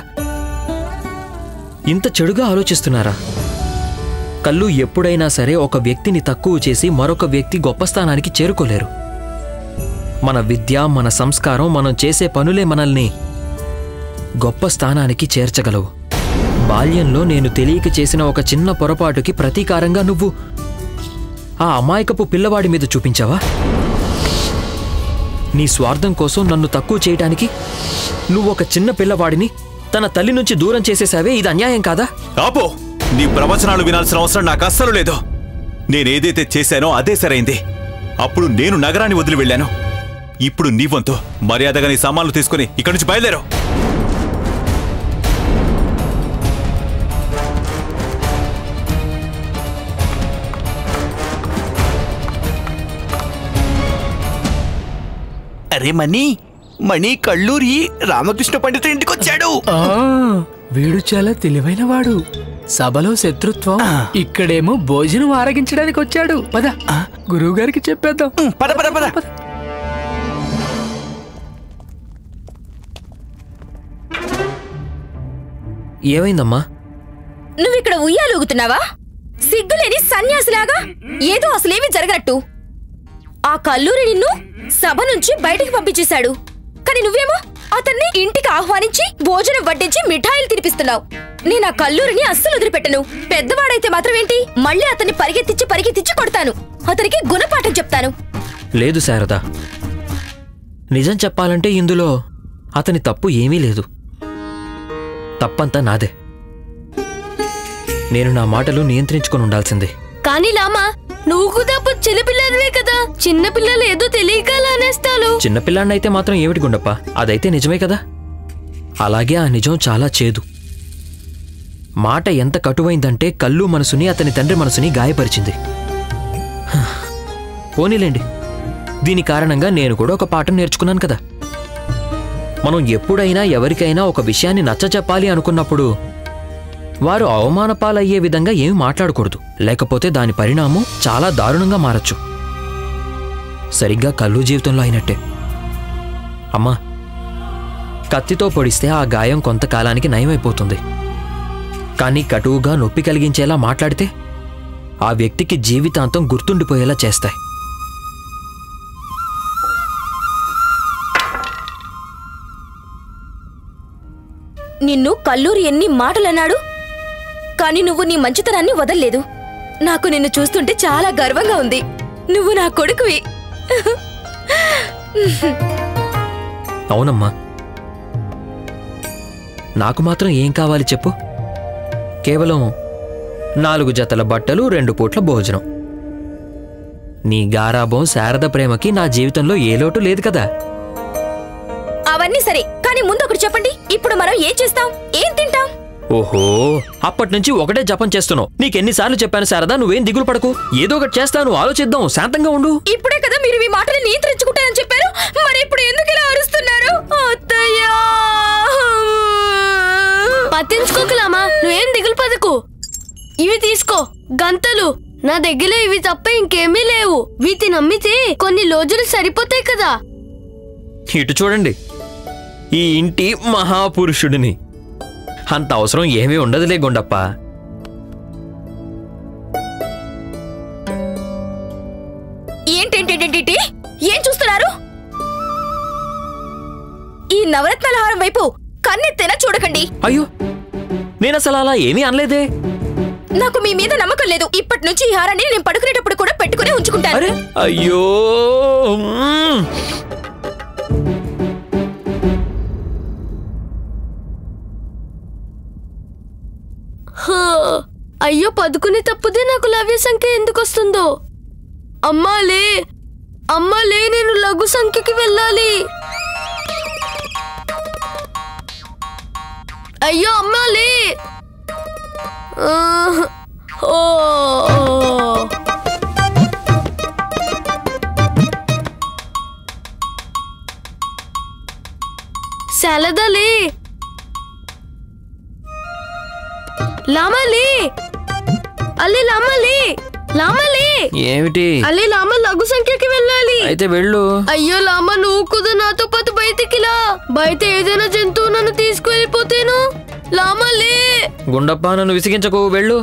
ఇంత చెడుగా ఆలోచిస్తున్నారా? కళ్ళు ఎప్పుడైనా సరే ఒక వ్యక్తిని తక్కువ చేసి మరొక వ్యక్తి గొప్ప స్థానానికి చేరుకోలేరు. మన విద్య, మన సంస్కారం, మనం చేసే పనులే మనల్ని గొప్ప స్థానానికి చేర్చగలవు. బాల్యంలో నేను తెలియక చేసిన ఒక చిన్న పొరపాటుకి ప్రతీకారంగా నువ్వు ఆ అమాయకపు పిల్లవాడి మీద చూపించావా? నీ స్వార్థం కోసం నన్ను తక్కువ చేయటానికి నువ్వు ఒక చిన్న పిల్లవాడిని తన తల్లి నుంచి దూరం చేసేసావే, ఇది అన్యాయం కాదా? ఆపో, నీ ప్రవచనాలు వినాల్సిన అవసరం నాకు అస్సలు లేదు. నేనేదైతే చేశానో అదే సరైంది. అప్పుడు నేను నగరాన్ని వదిలి వెళ్ళాను. ఇప్పుడు నీ వంతు. మర్యాదగా నీ సామాన్లు తీసుకుని ఇక్కడి నుంచి బయలుదేరు. అరే మణి కళ్ళూరి రామకృష్ణ పండితుడి ఇంటికి వచ్చాడు. వీడు చాలా తెలివైన వాడు. సభలో శత్రుత్వం, ఇక్కడేమో భోజనం ఆరగించడానికి వచ్చాడు. పద, గురువు గారికి చెప్పేద్దాం. పద పద పద. ఏమైందమ్మా? నువ్విక్కడ ఉయ్యాలూగుతున్నావా? సిగ్గులేని సన్యాసిలాగా. ఏదో అసలేమీ జరగనట్టు. ఆ కల్లూరి నిన్ను సభ నుంచి బయటికి పంపించేశాడు. కానీ నువ్వేమో అతన్ని ఇంటికి ఆహ్వానించి భోజనం వడ్డించి మిఠాయిలు తినిపిస్తున్నావు. నేను ఆ కల్లూరిని అస్సలు వదిలిపెట్టను. పెద్దవాడైతే మాత్రం ఏంటి, మళ్ళీ అతన్ని పరిగెత్తించి కొడతాను. అతనికి గుణపాఠం చెప్తాను. లేదు శారదా, నిజం చెప్పాలంటే ఇందులో అతని తప్పు ఏమీ లేదు. తప్పంతా నాదే. నేను నా మాటలు నియంత్రించుకొని ఉండాల్సిందే. కానీ లామా, నువ్వు తప్పు చిన్నపిల్లలవే కదా. చిన్నపిల్లలు ఏదో తెలియక అనేస్తాను. చిన్నపిల్లాన్నైతే మాత్రం ఏమిటి గుండప్ప, అదైతే నిజమే కదా. అలాగే ఆ నిజం చాలా చేదు. మాట ఎంత కటువైందంటే కళ్ళు మనసుని, అతని తండ్రి మనసుని గాయపరిచింది. పోనీలేండి, దీని కారణంగా నేను కూడా ఒక పాఠం నేర్చుకున్నాను కదా. మనం ఎప్పుడైనా ఎవరికైనా ఒక విషయాన్ని నచ్చచెప్పాలి అనుకున్నప్పుడు వారు అవమానపాలయ్యే విధంగా ఏమి మాట్లాడకూడదు. లేకపోతే దాని పరిణామం చాలా దారుణంగా మారచ్చు. సరిగ్గా కళ్ళు జీవితంలో అయినట్టే. అమ్మా, కత్తితో పొడిస్తే ఆ గాయం కొంతకాలానికి నయమైపోతుంది. కానీ కటువుగా నొప్పి కలిగించేలా మాట్లాడితే ఆ వ్యక్తికి జీవితాంతం గుర్తుండిపోయేలా చేస్తాయి. నిన్ను కల్లూరి ఎన్ని మాటలన్నాడు, కానీ నువ్వు నీ మంచితనాన్ని వదల్లేదు. నాకు నిన్ను చూస్తుంటే చాలా గర్వంగా ఉంది. నువ్వు నా కొడుకువి. అవునమ్మా, నాకు మాత్రం ఏం కావాలి చెప్పు? కేవలం 4 జతల బట్టలు, 2 పూట్ల భోజనం. నీ గారాబం, శారద ప్రేమకి నా జీవితంలో ఏ లోటు లేదు కదా. అవన్నీ సరే, కానీ ముందు ఒకటి చెప్పండి, ఇప్పుడు మనం ఏం చేస్తాం, ఏం తింటాం? ఓహో, అప్పటినుంచి ఒకటే జపం చేస్తున్నావు. నీకెన్నిసార్లు చెప్పాను శారదా, నువ్వేం దిగులు పడకు, ఏదో ఒకటి చేస్తాను, ఆలోచిద్దాం, శాంతంగా ఉండు. ఇప్పుడే కదా మీరు మీ మాటలు నియంత్రించుకుంటానని చెప్పారు, మరి ఇప్పుడు ఎందుకు ఇలా అరుస్తున్నారు? అత్తయ్యా! గంతలు నా దగ్గర ఇవి తప్ప ఇంకేమీ లేవు. వీటిని నమ్మితే కొన్ని రోజులు సరిపోతాయి కదా. ఇటు చూడండి, ఈ ఇంటి మహాపురుషుడిని. అంత అవసరం ఏమీ ఉండదులే గుండప్ప. ఏంటేంటేంటి ఏం చూస్తున్నారు? ఈ నవరత్నాల హారం వైపు కన్నెత్తేనా చూడకండి. అయ్యో, నేనసలు అలా ఏమీ అనలేదే. నాకు మీ మీద నమ్మకం లేదు. ఇప్పటి నుంచి ఈ హారాన్ని నేను పడుకునేటప్పుడు కూడా పెట్టుకుని ఉంచుకుంటాను. అయ్యో, అయ్యో, పదుకునే తప్పుదే నాకు లవ్య సంఖ్య ఎందుకు వస్తుందో. అమ్మాలే అమ్మాలే, నేను లఘు సంఖ్యకి వెళ్ళాలి. అయ్యో అమ్మాలే. శారదాలే, లామాలే, అల్లే లామాలే, లామాలే. ఏమిటి? అల్లే లామా లఘు సంఖ్యకి వెళ్ళాలి. అయితే వెళ్ళు. అయ్యో లామా, నువ్వు కూడా నాతో పాటు బయటికిలా. బయట ఏదైనా జంతువు నన్ను తీసుకువెళ్ళిపోతేను. లామాలే. గుండప్ప, నన్ను విసిగించకు, వెళ్ళు.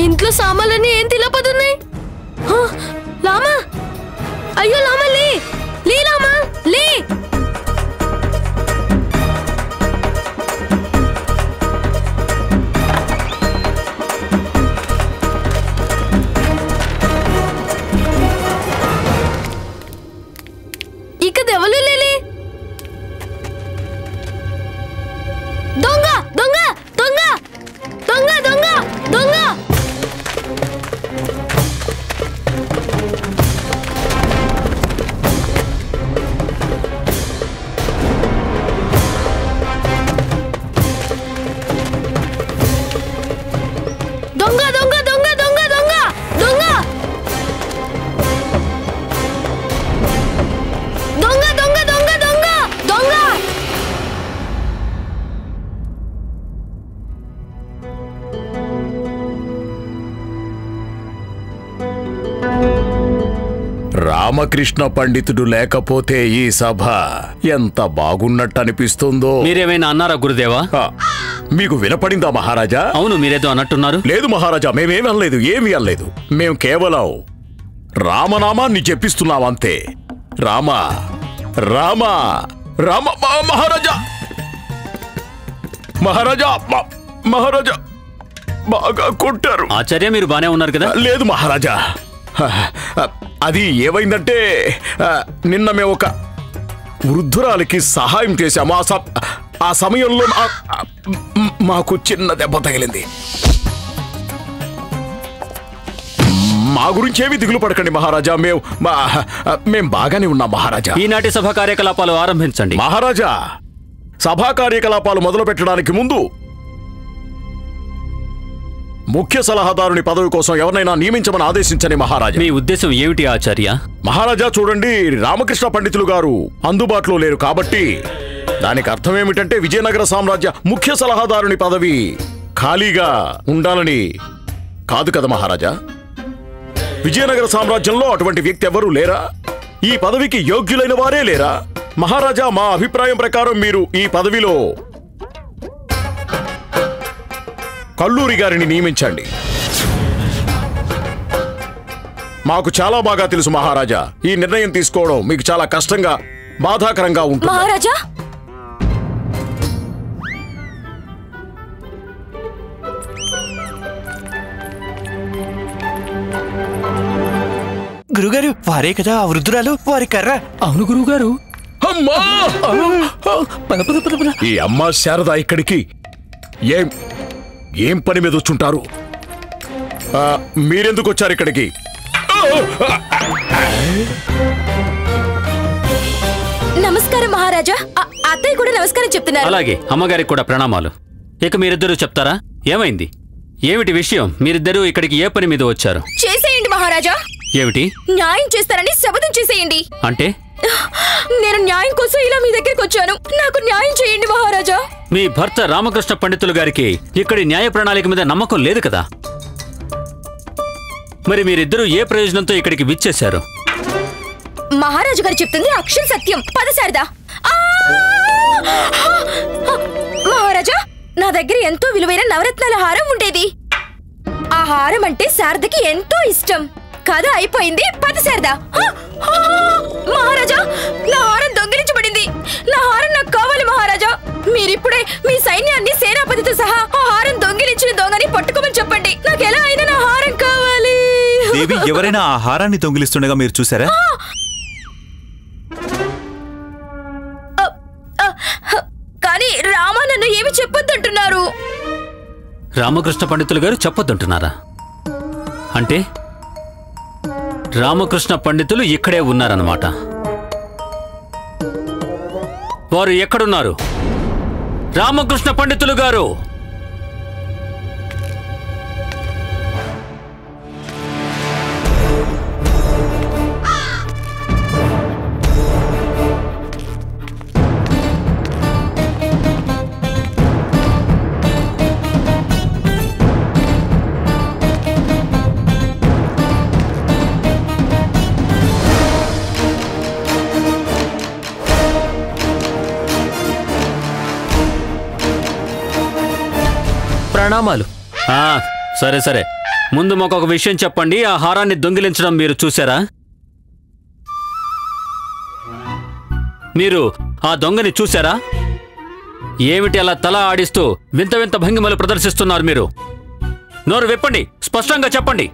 ఇంట్లో సామాన్లన్నీ ఏం తిలపదున్నాయి. లామా, అయ్యో లామా, లే లే లామా, లే. ఇక దెవలు లేలే. దొంగ దొంగ దొంగ దొంగ దొంగ దొంగ. దొంగ దొంగ దొంగ దొంగ దొంగ దొంగ దొంగ దొంగ దొంగ దొంగ దొంగ. రామకృష్ణ పండితుడు లేకపోతే ఈ సభ ఎంత బాగున్నట్టు అనిపిస్తుందో. మీరేమైనా అన్నారా గురుదేవా? మీకు వినపడిందా మహారాజా? అవును, మీరేదో అన్నట్టున్నారు. లేదు మహారాజా, మేమేమి అనలేదు, ఏమీ అనలేదు. మేం కేవలం రామనామాన్ని చెప్పిస్తున్నాం అంతే. రామ రామ రామ. మహారాజా మహారాజా మహారాజా బాగా కొట్టారు. ఆచార్య, మీరు బానే ఉన్నారు కదా? లేదు మహారాజా, అది ఏమైందంటే నిన్న మేము ఒక వృద్ధురాలికి సహాయం చేశాము. ఆ సమయంలో మాకు చిన్న దెబ్బ తగిలింది. మా గురించి ఏమీ దిగులు పడకండి మహారాజా, మేం బాగానే ఉన్నాం మహారాజా. ఈనాటి సభా కార్యకలాపాలు ఆరంభించండి. మహారాజా, సభా కార్యకలాపాలు మొదలు పెట్టడానికి ముందు ముఖ్య సలహాదారుని పదవి కోసం ఎవరినైనా నియమించమని ఆదేశించని మహారాజా. మీ ఉద్దేశం ఏమిటి ఆచార్య? మహారాజా చూడండి, రామకృష్ణ పండితులు గారు అందుబాటులో లేరు కాబట్టి దానికి అర్థం ఏమిటంటే విజయనగర సామ్రాజ్య ముఖ్య సలహాదారుని పదవి ఖాళీగా ఉండాలని కాదు కదా మహారాజా. విజయనగర సామ్రాజ్యంలో అటువంటి వ్యక్తి ఎవరూ లేరా? ఈ పదవికి యోగ్యులైన వారే లేరా? మహారాజా, మా అభిప్రాయం ప్రకారం మీరు ఈ పదవిలో కల్లూరి గారిని నియమించండి. మాకు చాలా బాగా తెలుసు మహారాజా, ఈ నిర్ణయం తీసుకోవడం మీకు చాలా కష్టంగా, బాధాకరంగా ఉంటుంది. మహారాజా, గురుగారు, వారే కదా ఆ వృద్ధురాలు, వారి కర్ర. అవును గురువుగారు. అమ్మా! ఈ అమ్మ శారద ఇక్కడికి ఏం పని మీద వచ్చుంటారు? మీరెందుకు వచ్చారు ఇక్కడికి? నమస్కారం మహారాజా. అత్తయ్య కూడా నమస్కారం చెప్తున్నారు. అలాగే అమ్మగారికి కూడా ప్రణామాలు. ఇక మీరిద్దరూ చెప్తారా? ఏమైంది? ఏమిటి విషయం? మీరిద్దరూ ఇక్కడికి ఏ పని మీద వచ్చారు? చేసేయండి మహారాజా. ఏమిటి? న్యాయం చేస్తారని శపథం చేసేయండి. అంటే? నేను న్యాయం కోసం ఇలా మీ దగ్గరికి వచ్చాను. నాకు న్యాయం చేయండి మహారాజా. మీ భర్త రామకృష్ణ పండితులు గారికి ఇక్కడి న్యాయ ప్రణాళిక మీద నమ్మకం లేదు కదా? మరి మీరిద్దరూ ఏ ప్రయోజనంతో ఇక్కడికి విచ్చేశారు? మహారాజు గారు చెప్తుంది అక్షర సత్యం. పద శారదా. మహారాజా, నా దగ్గర ఎంతో విలువైన నవరత్నాల హారం ఉండేది. ఆ హారం అంటే శారదకి ఎంతో ఇష్టం. కథ అయిపోయింది. పద శారదా. మహారాజా, నా హారం దొంగిలించబడింది. నా హారం నాకు కావాలి మహారాజా. మీరిప్పుడే మీ సైన్యాన్ని, సేనాపతితో సహా ఆ హారం దొంగిలించిన దొంగని పట్టుకోమని చెప్పండి. నాకు ఎలా అయినా నా హారం కావాలి. దేవి, ఎవరైనా ఆ హారాన్ని దొంగిలిస్తుండగా మీరు చూసారా? కానీ రామా నన్ను ఏమి చెప్పొద్దంటున్నారు. రామకృష్ణ పండితులు గారు చెప్పొద్దంటున్నారా? అంటే రామకృష్ణ పండితులు ఇక్కడే ఉన్నారన్నమాట. వారు ఎక్కడున్నారు? రామకృష్ణ పండితులు గారు! ప్రణామాలు. సరే సరే, ముందు మాకొక విషయం చెప్పండి. ఆ హారాన్ని దొంగిలించడం మీరు చూసారా? మీరు ఆ దొంగని చూసారా? ఏమిటి అలా తల ఆడిస్తూ వింత వింత భంగిమలు ప్రదర్శిస్తున్నారు మీరు? నోరు విప్పండి, స్పష్టంగా చెప్పండి.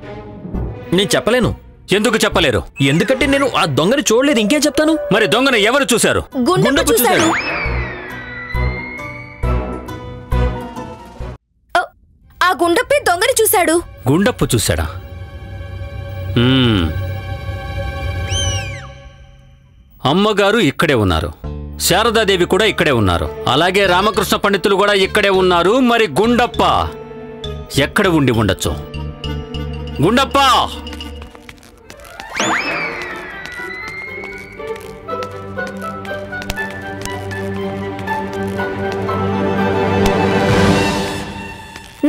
నేను చెప్పలేను. ఎందుకు చెప్పలేరు? ఎందుకంటే నేను ఆ దొంగని చూడలేదు. ఇంకేం చెప్తాను? మరి దొంగని ఎవరు చూశారు? గుండప్ప చూశాడు. ఆ గుండప్పే దొంగని చూశాడు. గుండప్ప చూశాడా? అమ్మగారు ఇక్కడే ఉన్నారు, శారదాదేవి కూడా ఇక్కడే ఉన్నారు, అలాగే రామకృష్ణ పండితులు కూడా ఇక్కడే ఉన్నారు. మరి గుండప్ప ఎక్కడ ఉండి ఉండొచ్చు? గుండప్ప!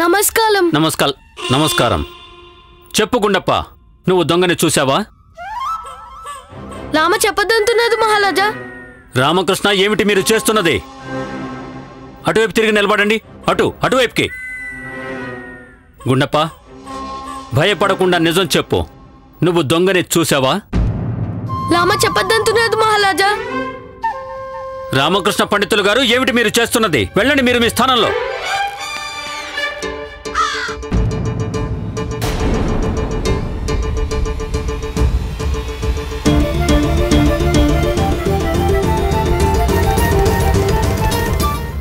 నమస్కారం. నమస్కారం. చెప్పు గుండప్ప, నువ్వు దొంగని చూసావా? రామ చెప్పదంటున్నది మహారాజా. రామకృష్ణ, ఏమిటి మీరు చేస్తున్నది? అటువైపు తిరిగి నిలబడండి. అటువైపుకి. గుండప్ప, భయపడకుండా నిజం చెప్పు. నువ్వు దొంగని చూసావా? రామ చెప్పదంటున్నది మహారాజా. రామకృష్ణ పండితులు గారు, ఏమిటి మీరు చేస్తున్నది? వెళ్ళండి మీరు మీ స్థానంలో.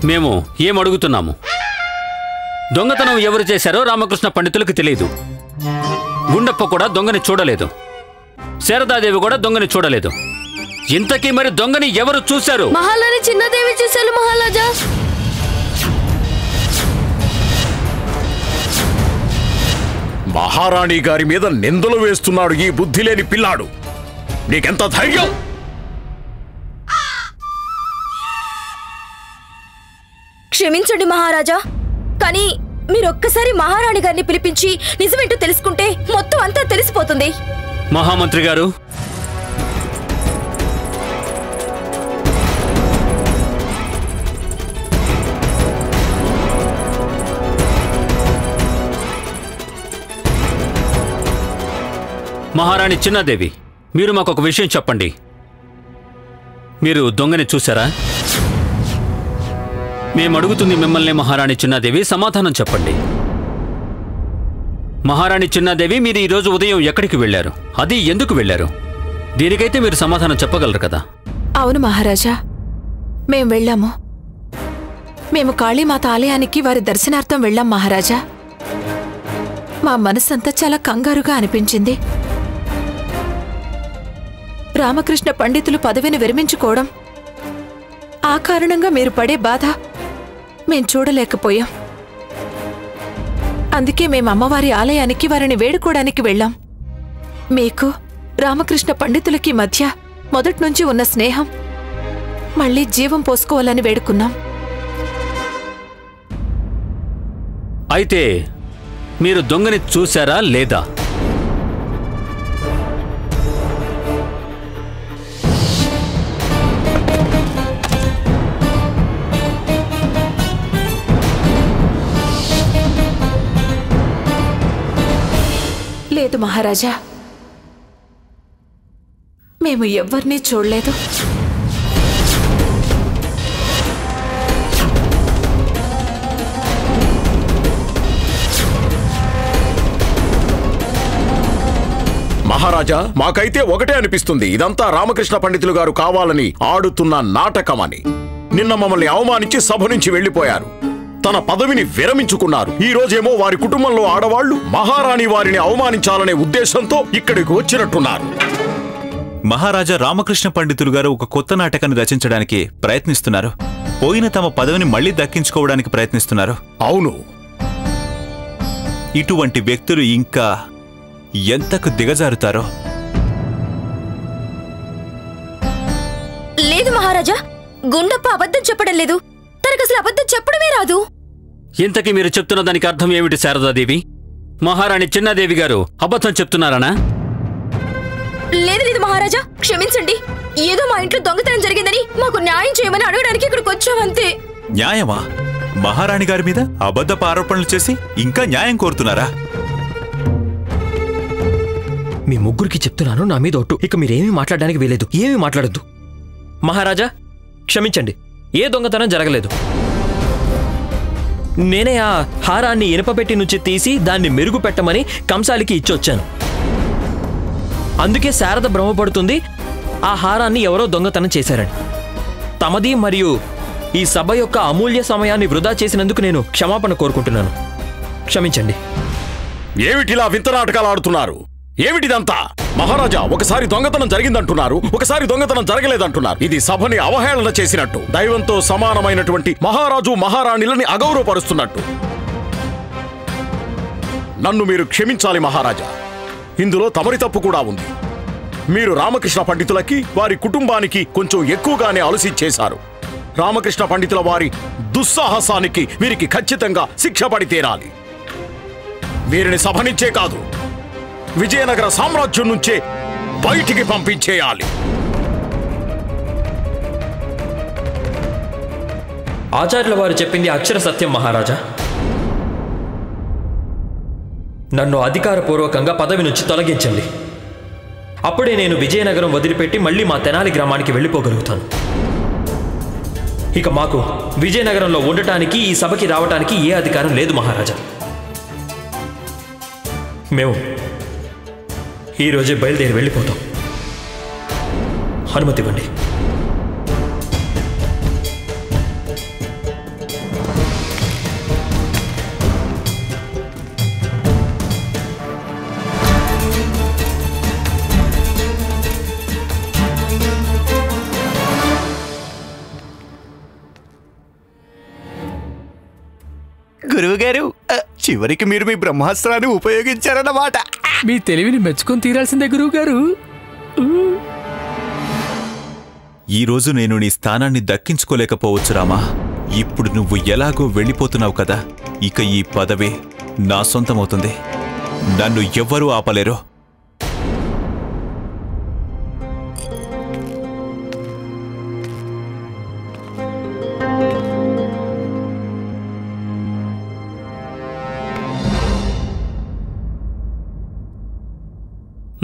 మేము ఏం అడుగుతున్నాము? దొంగతనం ఎవరు చేశారో రామకృష్ణ పండితులకు తెలియదు. గుండప్ప కూడా దొంగని చూడలేదు, శారదాదేవి కూడా దొంగని చూడలేదు. ఇంతకీ మరి దొంగని ఎవరు చూశారు? మహారాణి చిన్నదేవి చూశారు మహారాజా. మహారాణి గారి మీద నిందలు వేస్తున్నాడు ఈ బుద్ధి లేని పిల్లాడు. నీకెంత ధైర్యం? క్షమించండి మహారాజా, కానీ మీరొక్కసారి మహారాణి గారిని పిలిపించి నిజమేంటో తెలుసుకుంటే మొత్తం అంతా తెలిసిపోతుంది. మహామంత్రి గారు, మహారాణి చిన్నాదేవి, మీరు మాకు ఒక విషయం చెప్పండి. మీరు దొంగని చూసారా? మేము అడుగుతుంది మిమ్మల్ని మహారాణి చిన్నాదేవి, సమాధానం చెప్పండి. మహారాణి చిన్నాదేవి, మీరు ఈరోజు ఉదయం ఎక్కడికి వెళ్ళారు? అది ఎందుకు వెళ్ళారు? దీనికైతే మీరు సమాధానం చెప్పగలరు కదా. అవును మహారాజా, మేం వెళ్ళాము. మేము కాళీమాత ఆలయానికి వారి దర్శనార్థం వెళ్ళాం మహారాజా. మా మనసంతా చాలా కంగారుగా అనిపించింది. రామకృష్ణ పండితులు పదవిని విరమించుకోవడం, ఆ కారణంగా మీరు పడే బాధ మేం చూడలేకపోయాం. అందుకే మేము అమ్మవారి ఆలయానికి వారిని వేడుకోవడానికి వెళ్ళాం. మీకు రామకృష్ణ పండితులకి మధ్య మొదట్నుంచి ఉన్న స్నేహం మళ్ళీ జీవం పోసుకోవాలని వేడుకున్నాం. అయితే మీరు దొంగని చూశారా లేదా? లేదు మహారాజా, మేము ఎవ్వరినీ చూడలేదు. మహారాజా, మాకైతే ఒకటే అనిపిస్తుంది, ఇదంతా రామకృష్ణ పండితులు గారు కావాలని ఆడుతున్న నాటకమని. నిన్న మమ్మల్ని అవమానించి సభ నుంచి వెళ్లిపోయారు. తన పదవిని విరమించుకున్నారు. ఈ రోజేమో వారి కుటుంబంలో ఆడవాళ్లు మహారాణి వారిని అవమానించాలనే ఉద్దేశంతో ఇక్కడికి వచ్చినట్టున్నారు. మహారాజా రామకృష్ణ పండితులు గారు ఒక కొత్త నాటకాన్ని రచించడానికి ప్రయత్నిస్తున్నారు. పోయిన తమ పదవిని మళ్లీ దక్కించుకోవడానికి ప్రయత్నిస్తున్నారు. అవును, ఇటువంటి వ్యక్తులు ఇంకా ఎంతకు దిగజారుతారో. లేదు మహారాజా, గుండప్ప అబద్ధం చెప్పడం లేదు. తనకు అసలు అబద్ధం చెప్పడమే రాదు. ఇంతకీ మీరు చెప్తున్న దానికి అర్థం ఏమిటి శారదాదేవి? మహారాణి చిన్నాదేవి గారు అబద్ధం చెప్తున్నారనా? లేదు లేదు మహారాజా, క్షమించండి. ఏదో మా ఇంట్లో దొంగతనం జరిగిందని మాకు న్యాయం చేయమని అడగడానికి ఇక్కడికి వచ్చామంతే. న్యాయమా? మహారాణి గారి మీద అబద్ధపు ఆరోపణలు చేసి ఇంకా న్యాయం కోరుతున్నారా? మీ ముగ్గురికి చెప్తున్నాను, నా మీద ఒట్టు. ఇక మీరేమీ మాట్లాడడానికి వీలేదు. ఏమీ మాట్లాడొద్దు. మహారాజా క్షమించండి, ఏ దొంగతనం జరగలేదు. నేనే ఆ హారాన్ని ఇనుపపెట్టి నుంచి తీసి దాన్ని మెరుగు పెట్టమని కంసాలికి ఇచ్చొచ్చాను. అందుకే శారద భ్రమపడుతుంది ఆ హారాన్ని ఎవరో దొంగతనం చేశారని. తమది మరియు ఈ సభ యొక్క అమూల్య సమయాన్ని వృధా చేసినందుకు నేను క్షమాపణ కోరుకుంటున్నాను. క్షమించండి. ఏమిటిలా వింత నాటకాలు ఆడుతున్నారు? ఏమిటిదంతా? మహారాజా, ఒకసారి దొంగతనం జరిగిందంటున్నారు, ఒకసారి దొంగతనం జరగలేదంటున్నారు. ఇది సభని అవహేళన చేసినట్టు, దైవంతో సమానమైనటువంటి మహారాజు మహారాణిలని అగౌరవపరుస్తున్నట్టు. నన్ను మీరు క్షమించాలి మహారాజా. ఇందులో తమరి తప్పు కూడా ఉంది. మీరు రామకృష్ణ పండితులకి వారి కుటుంబానికి కొంచెం ఎక్కువగానే ఆలోచించేశారు. రామకృష్ణ పండితుల వారి దుస్సాహసానికి వీరికి ఖచ్చితంగా శిక్ష పడి తీరాలి. వీరిని సభ నుంచే కాదు, విజయనగర సామ్రాజ్యం నుంచే బయటికి పంపించేయాలి. ఆచార్యుల వారు చెప్పింది అక్షర సత్యం మహారాజా. నన్ను అధికారపూర్వకంగా పదవి నుంచి తొలగించండి. అప్పుడే నేను విజయనగరం వదిలిపెట్టి మళ్ళీ మా తెనాలి గ్రామానికి వెళ్ళిపోగలుగుతాను. ఇక మాకు విజయనగరంలో ఉండటానికి, ఈ సభకి రావటానికి ఏ అధికారం లేదు మహారాజా. మేము ఈరోజే బయలుదేరి వెళ్ళిపోతాం. అనుమతి ఇవ్వండి. గురువుగారు, చివరికి మీరు మీ బ్రహ్మాస్త్రాన్ని ఉపయోగించారన్నమాట. మీ తెలివిని మెచ్చుకొని తీరాల్సిందే గురువుగారు. ఈరోజు నేను నీ స్థానాన్ని దక్కించుకోలేకపోవచ్చు రామా. ఇప్పుడు నువ్వు ఎలాగో వెళ్ళిపోతున్నావు కదా, ఇక ఈ పదవే నా సొంతమవుతుంది. నన్ను ఎవ్వరూ ఆపలేరు.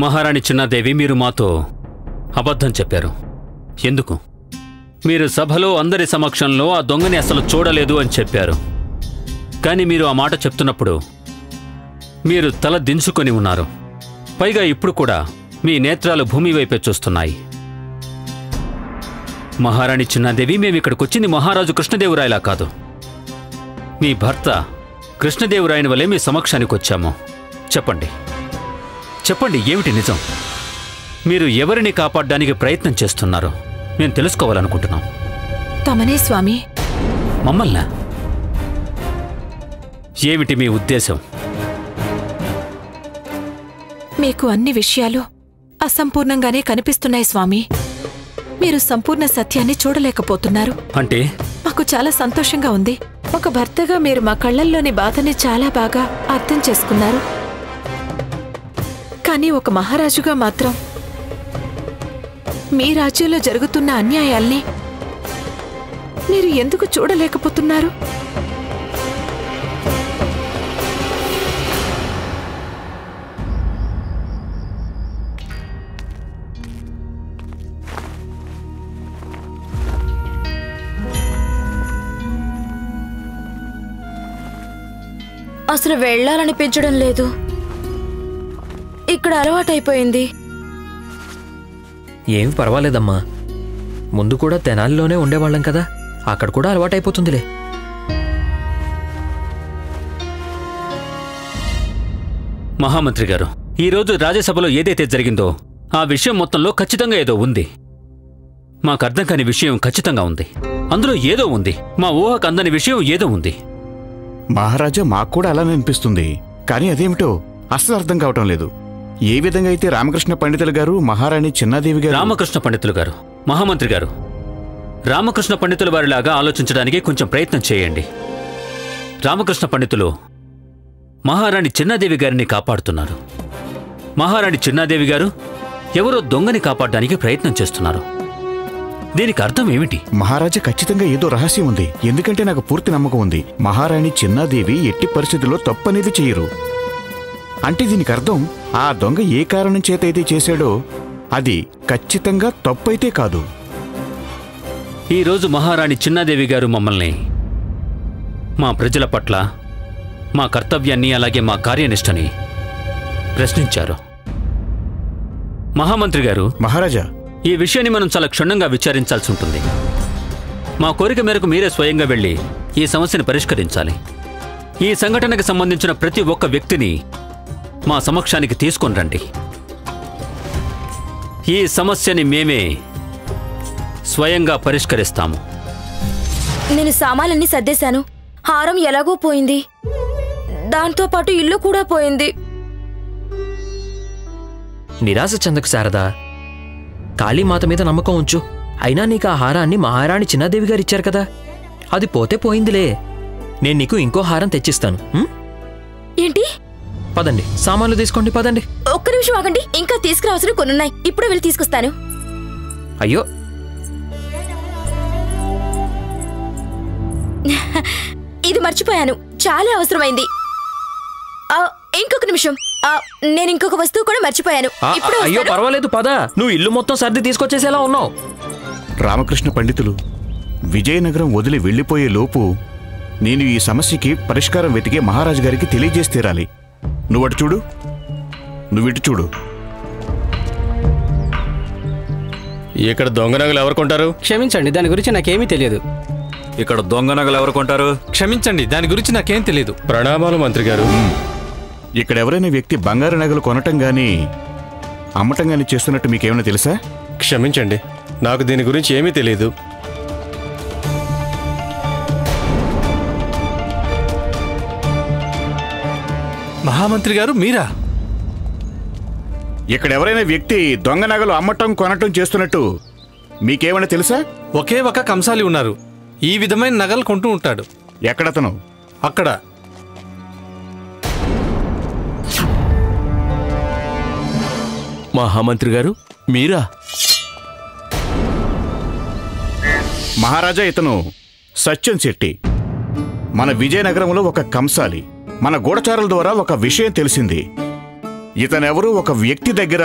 మహారాణి చిన్నాదేవి, మీరు మాతో అబద్ధం చెప్పారు. ఎందుకు? మీరు సభలో అందరి సమక్షంలో ఆ దొంగని అసలు చూడలేదు అని చెప్పారు. కానీ మీరు ఆ మాట చెప్తున్నప్పుడు మీరు తల దించుకొని ఉన్నారు. పైగా ఇప్పుడు కూడా మీ నేత్రాలు భూమి వైపే చూస్తున్నాయి. మహారాణి చిన్నాదేవి, మేమిక్కడికొచ్చింది మహారాజు కృష్ణదేవరాయలా కాదు, మీ భర్త కృష్ణదేవరాయని వలె మీ సమక్షానికి వచ్చాము. చెప్పండి, చెప్పండి, ఏమిటి నిజం? మీరు ఎవరిని కాపాడడానికి ప్రయత్నం చేస్తున్నారో మేము తెలుసుకోవాలనుకుంటున్నాం. తమనే స్వామి. మమ్మల్నా? ఏమిటి మీ ఉద్దేశం? మీకు అన్ని విషయాలు అసంపూర్ణంగానే కనిపిస్తున్నాయి స్వామి. మీరు సంపూర్ణ సత్యాన్ని చూడలేకపోతున్నారు. అంటే? మాకు చాలా సంతోషంగా ఉంది. ఒక భర్తగా మీరు మా కళ్ళల్లోని బాధని చాలా బాగా అర్థం చేసుకున్నారు. కానీ ఒక మహారాజుగా మాత్రం మీ రాజ్యంలో జరుగుతున్న అన్యాయాల్ని మీరు ఎందుకు చూడలేకపోతున్నారు? అసలు వెళ్ళాలనిపించడం లేదు. ఇక్కడ అలవాటైపోయింది. ఏమి పర్వాలేదమ్మా, ముందు కూడా తెనాలిలోనే ఉండేవాళ్ళం కదా, అక్కడ కూడా అలవాటైపోతుందిలే. మహామంత్రి గారు, ఈరోజు రాజ్యసభలో ఏదైతే జరిగిందో ఆ విషయం మొత్తంలో ఖచ్చితంగా ఏదో ఉంది. మాకు అర్థం కాని విషయం ఖచ్చితంగా ఉంది. అందులో ఏదో ఉంది. మా ఊహకు అందని విషయం ఏదో ఉంది. మహారాజా, మాకు కూడా అలానే అనిపిస్తుంది. కానీ అదేమిటో అస్సలు అర్థం కావటం లేదు. ఏ విధంగా అయితే రామకృష్ణ పండితులు గారు, మహారాణి చిన్నాదేవి గారు... రామకృష్ణ పండితులు గారు, మహామంత్రి గారు, రామకృష్ణ పండితుల వారిలాగా ఆలోచించడానికి కొంచెం ప్రయత్నం చేయండి. రామకృష్ణ పండితులు మహారాణి చిన్నాదేవి గారిని కాపాడుతున్నారు. మహారాణి చిన్నాదేవి గారు ఎవరో దొంగని కాపాడడానికి ప్రయత్నం చేస్తున్నారు. దీనికి అర్థం ఏమిటి? మహారాజా, ఖచ్చితంగా ఏదో రహస్యం ఉంది. ఎందుకంటే నాకు పూర్తి నమ్మకం ఉంది, మహారాణి చిన్నాదేవి ఎట్టి పరిస్థితుల్లో తప్పనేది చేయరు. అంటే దీనికి అర్థం, ఆ దొంగ ఏ కారణం చేత అయితే చేశాడో అది ఖచ్చితంగా తప్పైతే కాదు. ఈరోజు మహారాణి చిన్నాదేవి గారు మమ్మల్ని, మా ప్రజల పట్ల మా కర్తవ్యాన్ని, అలాగే మా కార్యనిష్టని ప్రశ్నించారు. మహామంత్రి గారు, మహారాజా, ఈ విషయాన్ని మనం చాలా క్షుణ్ణంగా విచారించాల్సి ఉంటుంది. మా కోరిక మేరకు మీరే స్వయంగా వెళ్ళి ఈ సమస్యను పరిష్కరించాలి. ఈ సంఘటనకు సంబంధించిన ప్రతి ఒక్క వ్యక్తిని మా సమక్షానికి తీసుకొని రండి. ఈ సమస్యని మేమే స్వయంగా పరిష్కరిస్తాము. నేను సామాన్లన్నీ సర్దేశాను. హారం ఎలాగో పోయింది, దాంతోపాటు ఇల్లు కూడా పోయింది. నిరాశ చెందకు శారదా, కాళీమాత మీద నమ్మకం ఉంచు. అయినా నీకు ఆ హారాన్ని మహారాణి చిన్నాదేవి గారు ఇచ్చారు కదా, అది పోతే పోయిందిలే. నేను నీకు ఇంకో హారం తెచ్చిస్తాను. ఏంటి? పదండి, సామాన్లు తీసుకోండి, పదండి. ఒక్క నిమిషం ఆగండి, ఇంకా తీసుకురావాల్సిన కొన్నున్నాయి. ఇప్పుడే వెళ్ళి తీసుకొస్తాను. అయ్యో, ఇది మర్చిపోయాను, చాలా అవసరమైంది. ఇంకొక నిమిషం, నేను ఇంకొక వస్తువు కూడా మర్చిపోయాను. అయ్యో పర్వాలేదు, పద. నువ్వు ఇల్లు మొత్తం సర్ది తీసుకొచ్చేసేలా ఉన్నావు. రామకృష్ణ పండితులు విజయనగరం వదిలి వెళ్లిపోయే లోపు నేను ఈ సమస్యకి పరిష్కారం వెతికే మహారాజు గారికి తెలియజేసి తీరాలి. నువ్వటు చూడు, నువ్విటు చూడు. ఇక్కడ దొంగ నగలు ఎవరు కొంటారు? క్షమించండి, దాని గురించి నాకేమీ తెలియదు. ఇక్కడ దొంగ నగలు ఎవరు కొంటారు? క్షమించండి, దాని గురించి నాకేం తెలియదు. ప్రణామాలు మంత్రి గారు. ఇక్కడ ఎవరైనా వ్యక్తి బంగారు నగలు కొనటం గానీ అమ్మటం గానీ చేస్తున్నట్టు మీకేమైనా తెలుసా? క్షమించండి, నాకు దీని గురించి ఏమీ తెలియదు. మహామంత్రి గారు, మీరా? ఇక్కడ ఎవరైనా వ్యక్తి దొంగ నగలు అమ్మటం కొనటం చేస్తున్నట్టు మీకేమైనా తెలుసా? ఒకే ఒక కంసాలి ఉన్నారు, ఈ విధమైన నగలు కొంటూ ఉంటాడు. ఎక్కడతను? అక్కడ. మహామంత్రి గారు, మీరా? మహారాజా, ఇతను సత్యం శెట్టి. మన విజయనగరంలో ఒక కంసాలి. మన గూఢచారుల ద్వారా ఒక విషయం తెలిసింది. ఇతనెవరో ఒక వ్యక్తి దగ్గర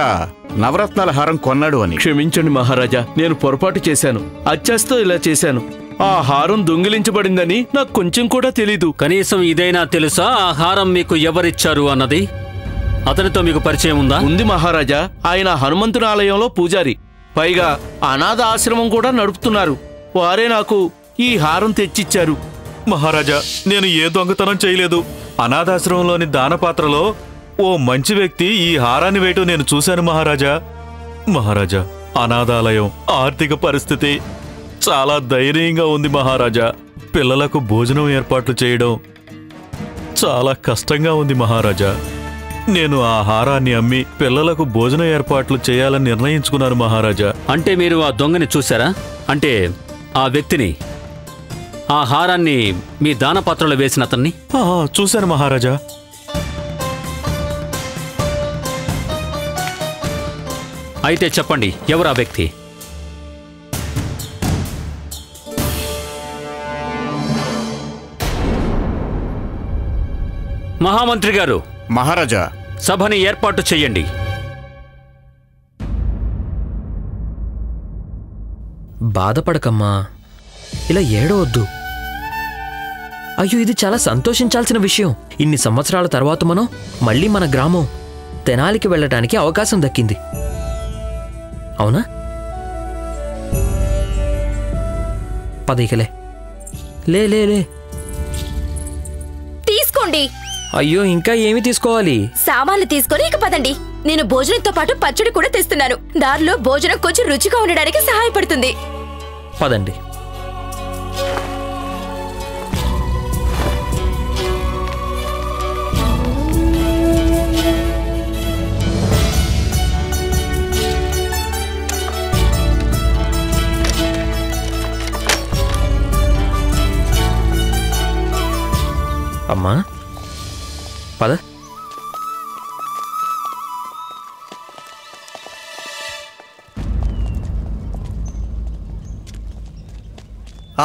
నవరత్నాల హారం కొన్నాడు అని. క్షమించండి మహారాజా, నేను పొరపాటు చేశాను. అత్యాశతో ఇలా చేశాను. ఆ హారం దొంగిలించబడిందని నాకు కొంచెం కూడా తెలీదు. కనీసం ఇదైనా తెలుసా ఆ హారం మీకు ఎవరిచ్చారు అన్నది? అతనితో మీకు పరిచయం ఉందా? ఉంది మహారాజా, ఆయన హనుమంతుని ఆలయంలో పూజారి, పైగా అనాథ ఆశ్రమం కూడా నడుపుతున్నారు. వారే నాకు ఈ హారం తెచ్చిచ్చారు. మహారాజా, నేను ఏ దొంగతనం చేయలేదు. అనాథాశ్రమంలోని దానపాత్రలో ఓ మంచి వ్యక్తి ఈ హారాన్ని వేయటం నేను చూశాను మహారాజా. మహారాజా, అనాథాలయం ఆర్థిక పరిస్థితి చాలా దయనీయంగా ఉంది మహారాజా. పిల్లలకు భోజనం ఏర్పాట్లు చేయడం చాలా కష్టంగా ఉంది మహారాజా. నేను ఆ హారాన్ని అమ్మి పిల్లలకు భోజన ఏర్పాట్లు చేయాలని నిర్ణయించుకున్నాను మహారాజా. అంటే మీరు ఆ దొంగని చూశారా? అంటే ఆ వ్యక్తిని, ఆ హారాన్ని మీ దానపాత్రలో వేసిన అతన్ని? చూశాను మహారాజా. అయితే చెప్పండి, ఎవరు ఆ వ్యక్తి? మహామంత్రి గారు. మహారాజా, సభని ఏర్పాటు చెయ్యండి. బాధపడకమ్మా, ఇలా ఏడవద్దు. అయ్యో, ఇది చాలా సంతోషించాల్సిన విషయం. ఇన్ని సంవత్సరాల తర్వాత మనం మళ్ళీ మన గ్రామం తెనాలికి వెళ్ళటానికి అవకాశం దక్కింది, అవునా? పదైకలే, లే లే లే. తీసుకోండి. అయ్యో, ఇంకా ఏమి తీసుకోవాలి? సామాన్లు తీసుకొని ఇక పదండి. నేను భోజనంతో పాటు పచ్చడి కూడా తెస్తున్నాను. దారిలో భోజనం కొంచెం రుచిగా ఉండడానికి సహాయపడుతుంది. పదండి. అమ్మా, పద.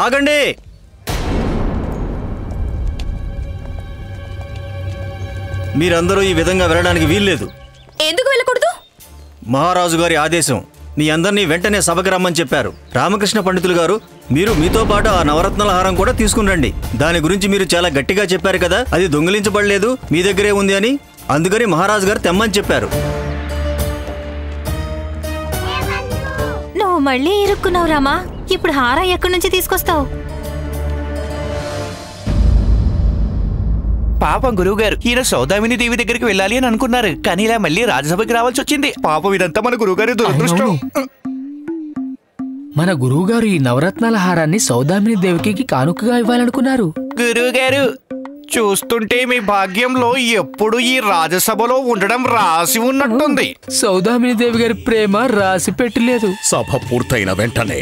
ఆగండి. మీరందరూ ఈ విధంగా వెళ్ళడానికి వీల్లేదు. ఎందుకు వెళ్ళకూడదు? మహారాజు గారి ఆదేశం. మీ అందరినీ వెంటనే సభకి రమ్మని చెప్పారు. రామకృష్ణ పండితులు గారు, మీరు మీతో పాటు ఆ నవరత్నాల హారం కూడా తీసుకుని రండి. దాని గురించి మీరు చాలా గట్టిగా చెప్పారు కదా, అది దొంగిలించబడలేదు, మీ దగ్గరే ఉంది అని. అందుకని మహారాజు గారు తెమ్మని చెప్పారు. నువ్వు మళ్ళీ ఇరుక్కున్నావు రామా. ఇప్పుడు హారం ఎక్కడి నుంచి తీసుకొస్తావు? పాపం గురువుగారు, ఈయన సౌదామిని దేవి దగ్గరికి వెళ్ళాలి అని అనుకున్నారు, కానీ ఇలా మళ్ళీ రాజ్యసభకి రావాల్సి వచ్చింది. పాపం, ఇదంతా మన గురువుగారి దురదృష్టం. మన గురువుగారు ఈ నవరత్నాల హారాన్ని సౌదామిని దేవికి కానుకగా ఇవ్వాలనుకున్నారు. గురువుగారు, చూస్తుంటే మీ భాగ్యంలో ఎప్పుడు ఈ రాజ్యసభలో ఉండడం రాసి ఉన్నట్టుంది. సౌదామిని దేవి గారి ప్రేమ రాసి పెట్టలేదు. సభ పూర్తయిన వెంటనే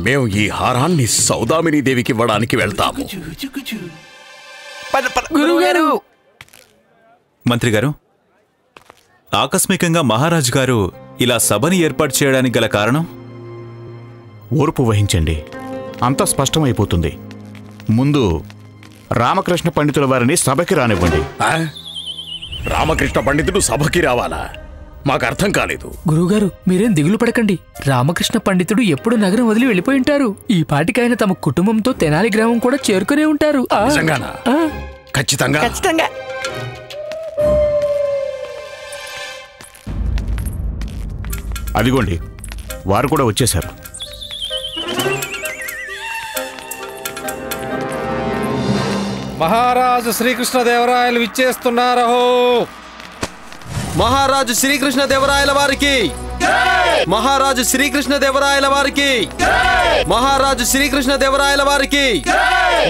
మేము ఈ హారాన్ని సౌదామిని దేవికి ఇవ్వడానికి వెళ్తాము. గురువుగారు. మంత్రి గారు, ఆకస్మికంగా మహారాజు గారు ఇలా సభని ఏర్పాటు చేయడానికి గల కారణం? ఓర్పు వహించండి, అంతా స్పష్టమైపోతుంది. ముందు రామకృష్ణ పండితుల వారిని సభకి రానివ్వండి. రామకృష్ణ పండితుడు సభకి రావాలా? మాకు అర్థం కాలేదు. గురువుగారు, మీరేం దిగులు పడకండి. రామకృష్ణ పండితుడు ఎప్పుడు నగరం వదిలి వెళ్ళిపోయి ఉంటారు. ఈ పాటికైన తమ కుటుంబంతో తెనాలి గ్రామం కూడా చేరుకునే ఉంటారు. నిజంగానా? ఖచ్చితంగా. ఖచ్చితంగా. అదిగోండి, వారు కూడా వచ్చేశారు. మహారాజు శ్రీకృష్ణదేవరాయలు విచ్చేస్తున్నారహో. మహారాజు శ్రీకృష్ణదేవరాయల వారికి, మహారాజు శ్రీకృష్ణదేవరాయల వారికి, మహారాజు శ్రీకృష్ణదేవరాయల వారికి,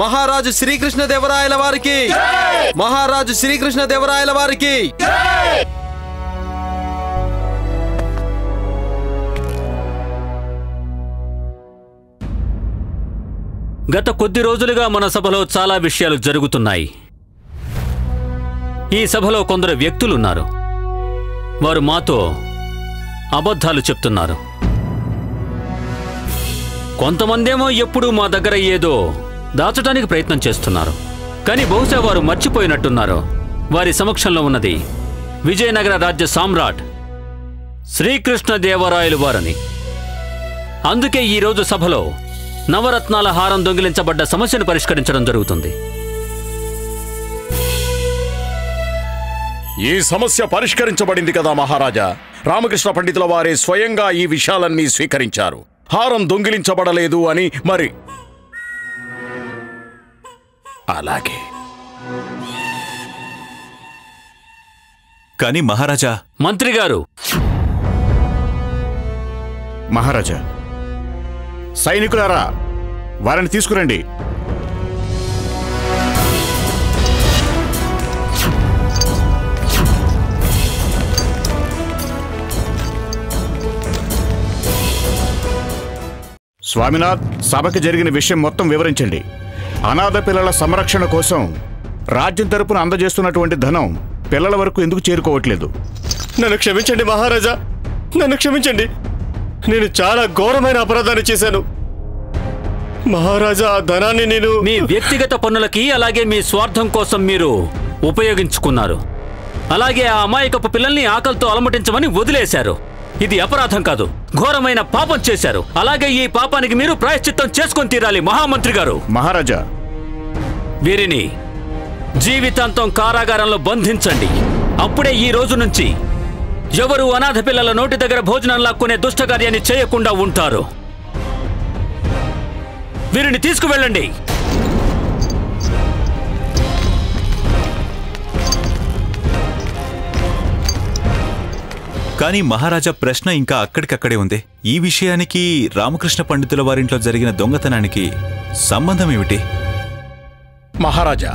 మహారాజు శ్రీకృష్ణదేవరాయల వారికి, మహారాజు శ్రీకృష్ణదేవరాయల వారికి. గత కొద్ది రోజులుగా మన సభలో చాలా విషయాలు జరుగుతున్నాయి. ఈ సభలో కొందరు వ్యక్తులున్నారు. వారు మాతో అబద్ధాలు చెప్తున్నారు. కొంతమందేమో ఎప్పుడూ మా దగ్గర ఏదో దాచడానికి ప్రయత్నం చేస్తున్నారు. కానీ బహుశా వారు మర్చిపోయినట్టున్నారు, వారి సమక్షంలో ఉన్నది విజయనగర రాజ్య సామ్రాట్ శ్రీకృష్ణదేవరాయలు వారని. అందుకే ఈరోజు సభలో నవరత్నాల హారం దొంగిలించబడ్డ సమస్యను పరిష్కరించడం జరుగుతుంది. ఈ సమస్య పరిష్కరించబడింది కదా మహారాజా. రామకృష్ణ పండితుల వారే స్వయంగా ఈ విషయాలన్నీ స్వీకరించారు. హారం దొంగిలించబడలేదు అని. మరి అలాగే కానీ మహారాజా. మంత్రి గారు. మహారాజా, సైనికులారా, వారిని తీసుకురండి. స్వామినాథ్, సభకి జరిగిన విషయం మొత్తం వివరించండి. అనాథ పిల్లల సంరక్షణ కోసం రాజ్యం తరపున అందజేస్తున్నటువంటి ధనం పిల్లల వరకు ఎందుకు చేరుకోవట్లేదు? నన్ను క్షమించండి మహారాజా, నన్ను క్షమించండి. నేను చాలా ఘోరమైన అపరాధాన్ని చేశాను మహారాజా. ఆ ధనాన్ని నేను మీ వ్యక్తిగత పనులకి, అలాగే మీ స్వార్థం కోసం మీరు ఉపయోగించుకున్నారు. అలాగే ఆ అమాయకపు పిల్లల్ని ఆకలితో అలమటించమని వదిలేశారు. ఇది అపరాధం కాదు, ఘోరమైన పాపం చేశారు. అలాగే ఈ పాపానికి మీరు ప్రాయశ్చిత్తం చేసుకొని తీరాలి మహామంత్రి గారు. మహారాజా, వీరిని జీవితాంతం కారాగారంలో బంధించండి. అప్పుడే ఈ రోజు నుంచి ఎవరు అనాథ పిల్లల నోటి దగ్గర భోజనం లాక్కునే దుష్టకార్యాన్ని చేయకుండా ఉంటారు. వీరిని తీసుకువెళ్ళండి. కానీ మహారాజా, ప్రశ్న ఇంకా అక్కడికక్కడే ఉంది. ఈ విషయానికి రామకృష్ణ పండితుల వారింట్లో జరిగిన దొంగతనానికి సంబంధం ఏమిటి? మహారాజా,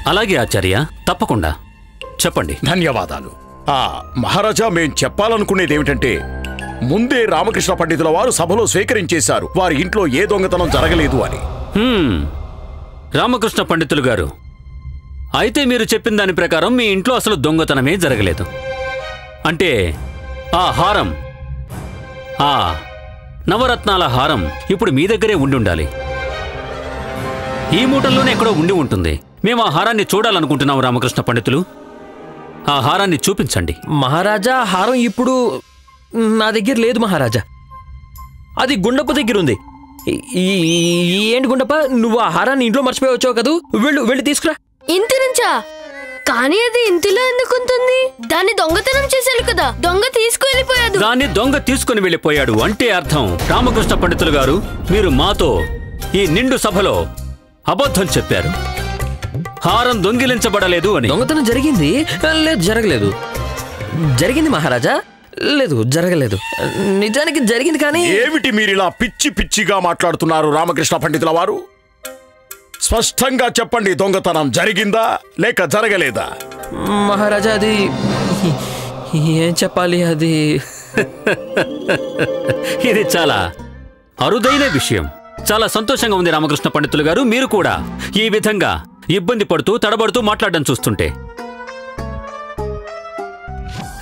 అలాగే ఆచార్య, తప్పకుండా చెప్పండి. ధన్యవాదాలు. మహారాజా, మేం చెప్పాలనుకునేది ఏమిటంటే, ముందే రామకృష్ణ పండితుల వారు సభలో స్వీకరించేశారు వారి ఇంట్లో ఏ దొంగతనం జరగలేదు అని. రామకృష్ణ పండితులు గారు, అయితే మీరు చెప్పిన దాని ప్రకారం మీ ఇంట్లో అసలు దొంగతనమే జరగలేదు. అంటే ఆ హారం, ఆ నవరత్నాల హారం ఇప్పుడు మీ దగ్గరే ఉండి ఉండాలి. ఈ మూటల్లోనే ఎక్కడో ఉండి ఉంటుంది. మేము ఆ హారాన్ని చూడాలనుకుంటున్నాం రామకృష్ణ పండితులు. ఆ హారాన్ని చూపించండి. మహారాజా, హారం ఇప్పుడు నా దగ్గర లేదు మహారాజా. అది గుండప్ప దగ్గర ఉంది. ఏంటి గుండప్ప, నువ్వు ఆ హారాన్ని ఇంట్లో మర్చిపోయి వచ్చావు కదూ? వెళ్ళి తీసుకురా. ఇంటి నుంచా? కానీ అది ఇంటిలో ఎందుకుంటుంది? దాన్ని దొంగతనం చేశారు కదా, దొంగ తీసుకువెళ్ళిపోయాడు. దాన్ని దొంగ తీసుకుని వెళ్ళిపోయాడు అంటే అర్థం, రామకృష్ణ పండితులు గారు, మీరు మాతో ఈ నిండు సభలో అబద్ధం చెప్పారు. హారం దొంగిలించబడలేదు అని. దొంగతనం జరిగింది? లేదు, జరగలేదు. జరిగింది మహారాజా, లేదు, జరగలేదు. నిజానికి జరిగింది. కానీ ఏమిటి మీరిలా పిచ్చి పిచ్చిగా మాట్లాడుతున్నారు రామకృష్ణ పండితుల వారు? స్పష్టంగా చెప్పండి, దొంగతనం జరిగిందా లేక జరగలేదా? మహారాజా, అది ఏం చెప్పాలి, అది ఇది చాలా అరుదైన విషయం. చాలా సంతోషంగా ఉంది రామకృష్ణ పండితులు గారు, మీరు కూడా ఈ విధంగా ఇబ్బంది పడుతూ తడబడుతూ మాట్లాడడం చూస్తుంటే.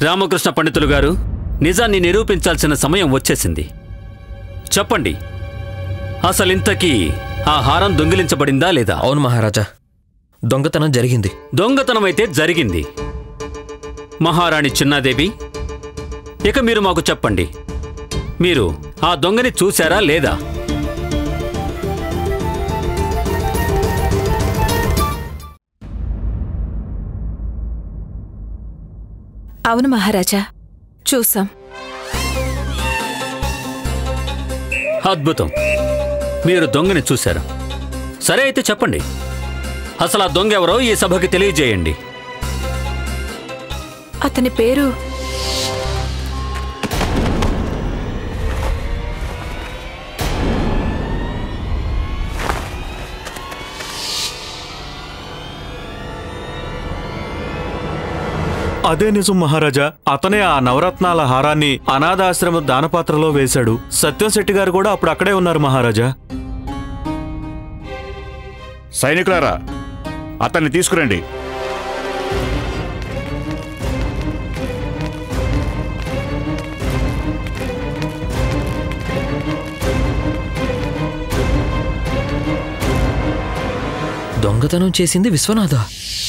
రామకృష్ణ పండితులు గారు, నిజాన్ని నిరూపించాల్సిన సమయం వచ్చేసింది. చెప్పండి, అసలింతకీ ఆ హారం దొంగిలించబడిందా లేదా? అవును మహారాజా, దొంగతనం జరిగింది. దొంగతనం అయితే జరిగింది. మహారాణి చిన్నాదేవి, ఇక మీరు మాకు చెప్పండి, మీరు ఆ దొంగని చూశారా లేదా? అవును మహారాజా, చూసాం. అద్భుతం, మీరు దొంగని చూశారు. సరే, అయితే చెప్పండి, అసలు ఆ దొంగ ఎవరో ఈ సభకి తెలియజేయండి. అతని పేరు అదే నిజం మహారాజా. అతనే ఆ నవరత్నాల హారాన్ని అనాథాశ్రమ దానపాత్రలో వేశాడు. సత్యం శెట్టి గారు కూడా అప్పుడు అక్కడే ఉన్నారు మహారాజా. సైనికులారా, అతన్ని తీసుకురండి. దొంగతనం చేసింది విశ్వనాథ.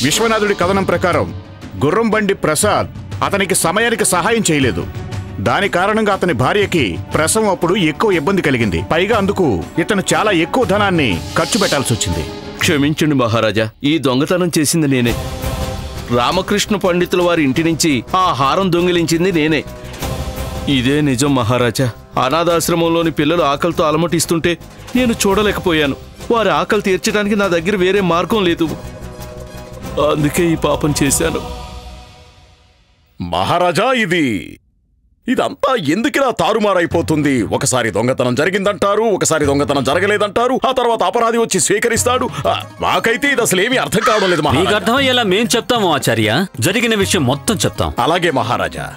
విశ్వనాథుడి కథనం ప్రకారం గుర్రంబండి ప్రసాద్ అతనికి సమయానికి సహాయం చేయలేదు. దాని కారణంగా అతని భార్యకి ప్రసవం అప్పుడు ఎక్కువ ఇబ్బంది కలిగింది. పైగా అందుకు ఇతను చాలా ఎక్కువ ధనాన్ని ఖర్చు పెట్టాల్సి వచ్చింది. క్షమించండి మహారాజా, ఈ దొంగతనం చేసింది నేనే. రామకృష్ణ పండితుల వారి ఇంటి నుంచి ఆ హారం దొంగిలించింది నేనే. ఇదే నిజం మహారాజా. అనాథాశ్రమంలోని పిల్లలు ఆకలితో అలమటిస్తుంటే నేను చూడలేకపోయాను. వారి ఆకలి తీర్చడానికి నా దగ్గర వేరే మార్గం లేదు. అందుకే ఈ పాపం చేశాను. మహారాజా, ఇదంతా ఎందుకిలా తారుమారైపోతుంది? ఒకసారి దొంగతనం జరిగిందంటారు, ఒకసారి దొంగతనం జరగలేదంటారు, ఆ తర్వాత అపరాధి వచ్చి స్వీకరిస్తాడు. మాకైతే ఇది అసలు ఏమీ అర్థం కావడం లేదు మీకు మహారాజా. అర్థమయ్యేలా మేం చెప్తాము ఆచార్య. జరిగిన విషయం మొత్తం చెప్తాం. అలాగే మహారాజా.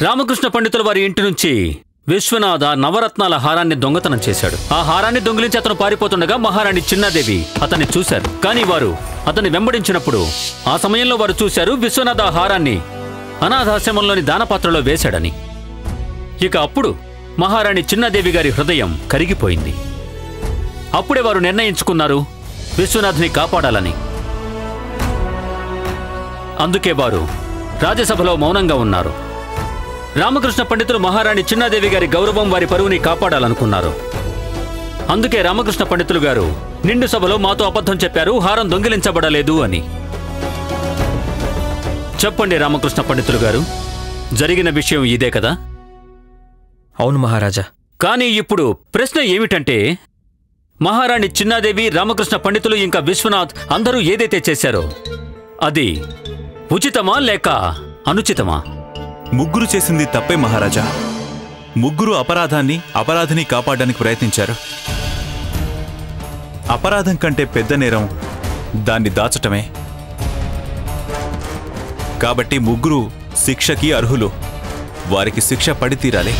రామకృష్ణ పండితుల వారి ఇంటి నుంచి విశ్వనాథ నవరత్నాల హారాన్ని దొంగతనం చేశాడు. ఆ హారాన్ని దొంగిలించి అతను పారిపోతుండగా మహారాణి చిన్నాదేవి అతన్ని చూశారు. కానీ వారు అతన్ని వెంబడించినప్పుడు ఆ సమయంలో వారు చూశారు విశ్వనాథ ఆ హారాన్ని అనాథాశ్రమంలోని దానపాత్రలో వేశాడని. ఇక అప్పుడు మహారాణి చిన్నాదేవి గారి హృదయం కరిగిపోయింది. అప్పుడే వారు నిర్ణయించుకున్నారు విశ్వనాథ్ని కాపాడాలని. అందుకే వారు రాజ్యసభలో మౌనంగా ఉన్నారు. రామకృష్ణ పండితులు మహారాణి చిన్నాదేవి గారి గౌరవం, వారి పరువుని కాపాడాలనుకున్నారు. అందుకే రామకృష్ణ పండితులు గారు నిండు సభలో మాతో అబద్ధం చెప్పారు, హారం దొంగిలించబడలేదు అని. చెప్పండి రామకృష్ణ పండితులు గారు, జరిగిన విషయం ఇదే కదా? అవును మహారాజా. కానీ ఇప్పుడు ప్రశ్న ఏమిటంటే, మహారాణి చిన్నాదేవి, రామకృష్ణ పండితులు ఇంకా విశ్వనాథ్ అందరూ ఏదైతే చేశారో అది ఉచితమా లేక అనుచితమా? ముగ్గురు చేసింది తప్పే మహారాజా. ముగ్గురు అపరాధిని కాపాడడానికి ప్రయత్నించారు. అపరాధం కంటే పెద్ద నేరం దాన్ని దాచటమే. కాబట్టి ముగ్గురు శిక్షకి అర్హులు. వారికి శిక్ష పడి తీరాలి.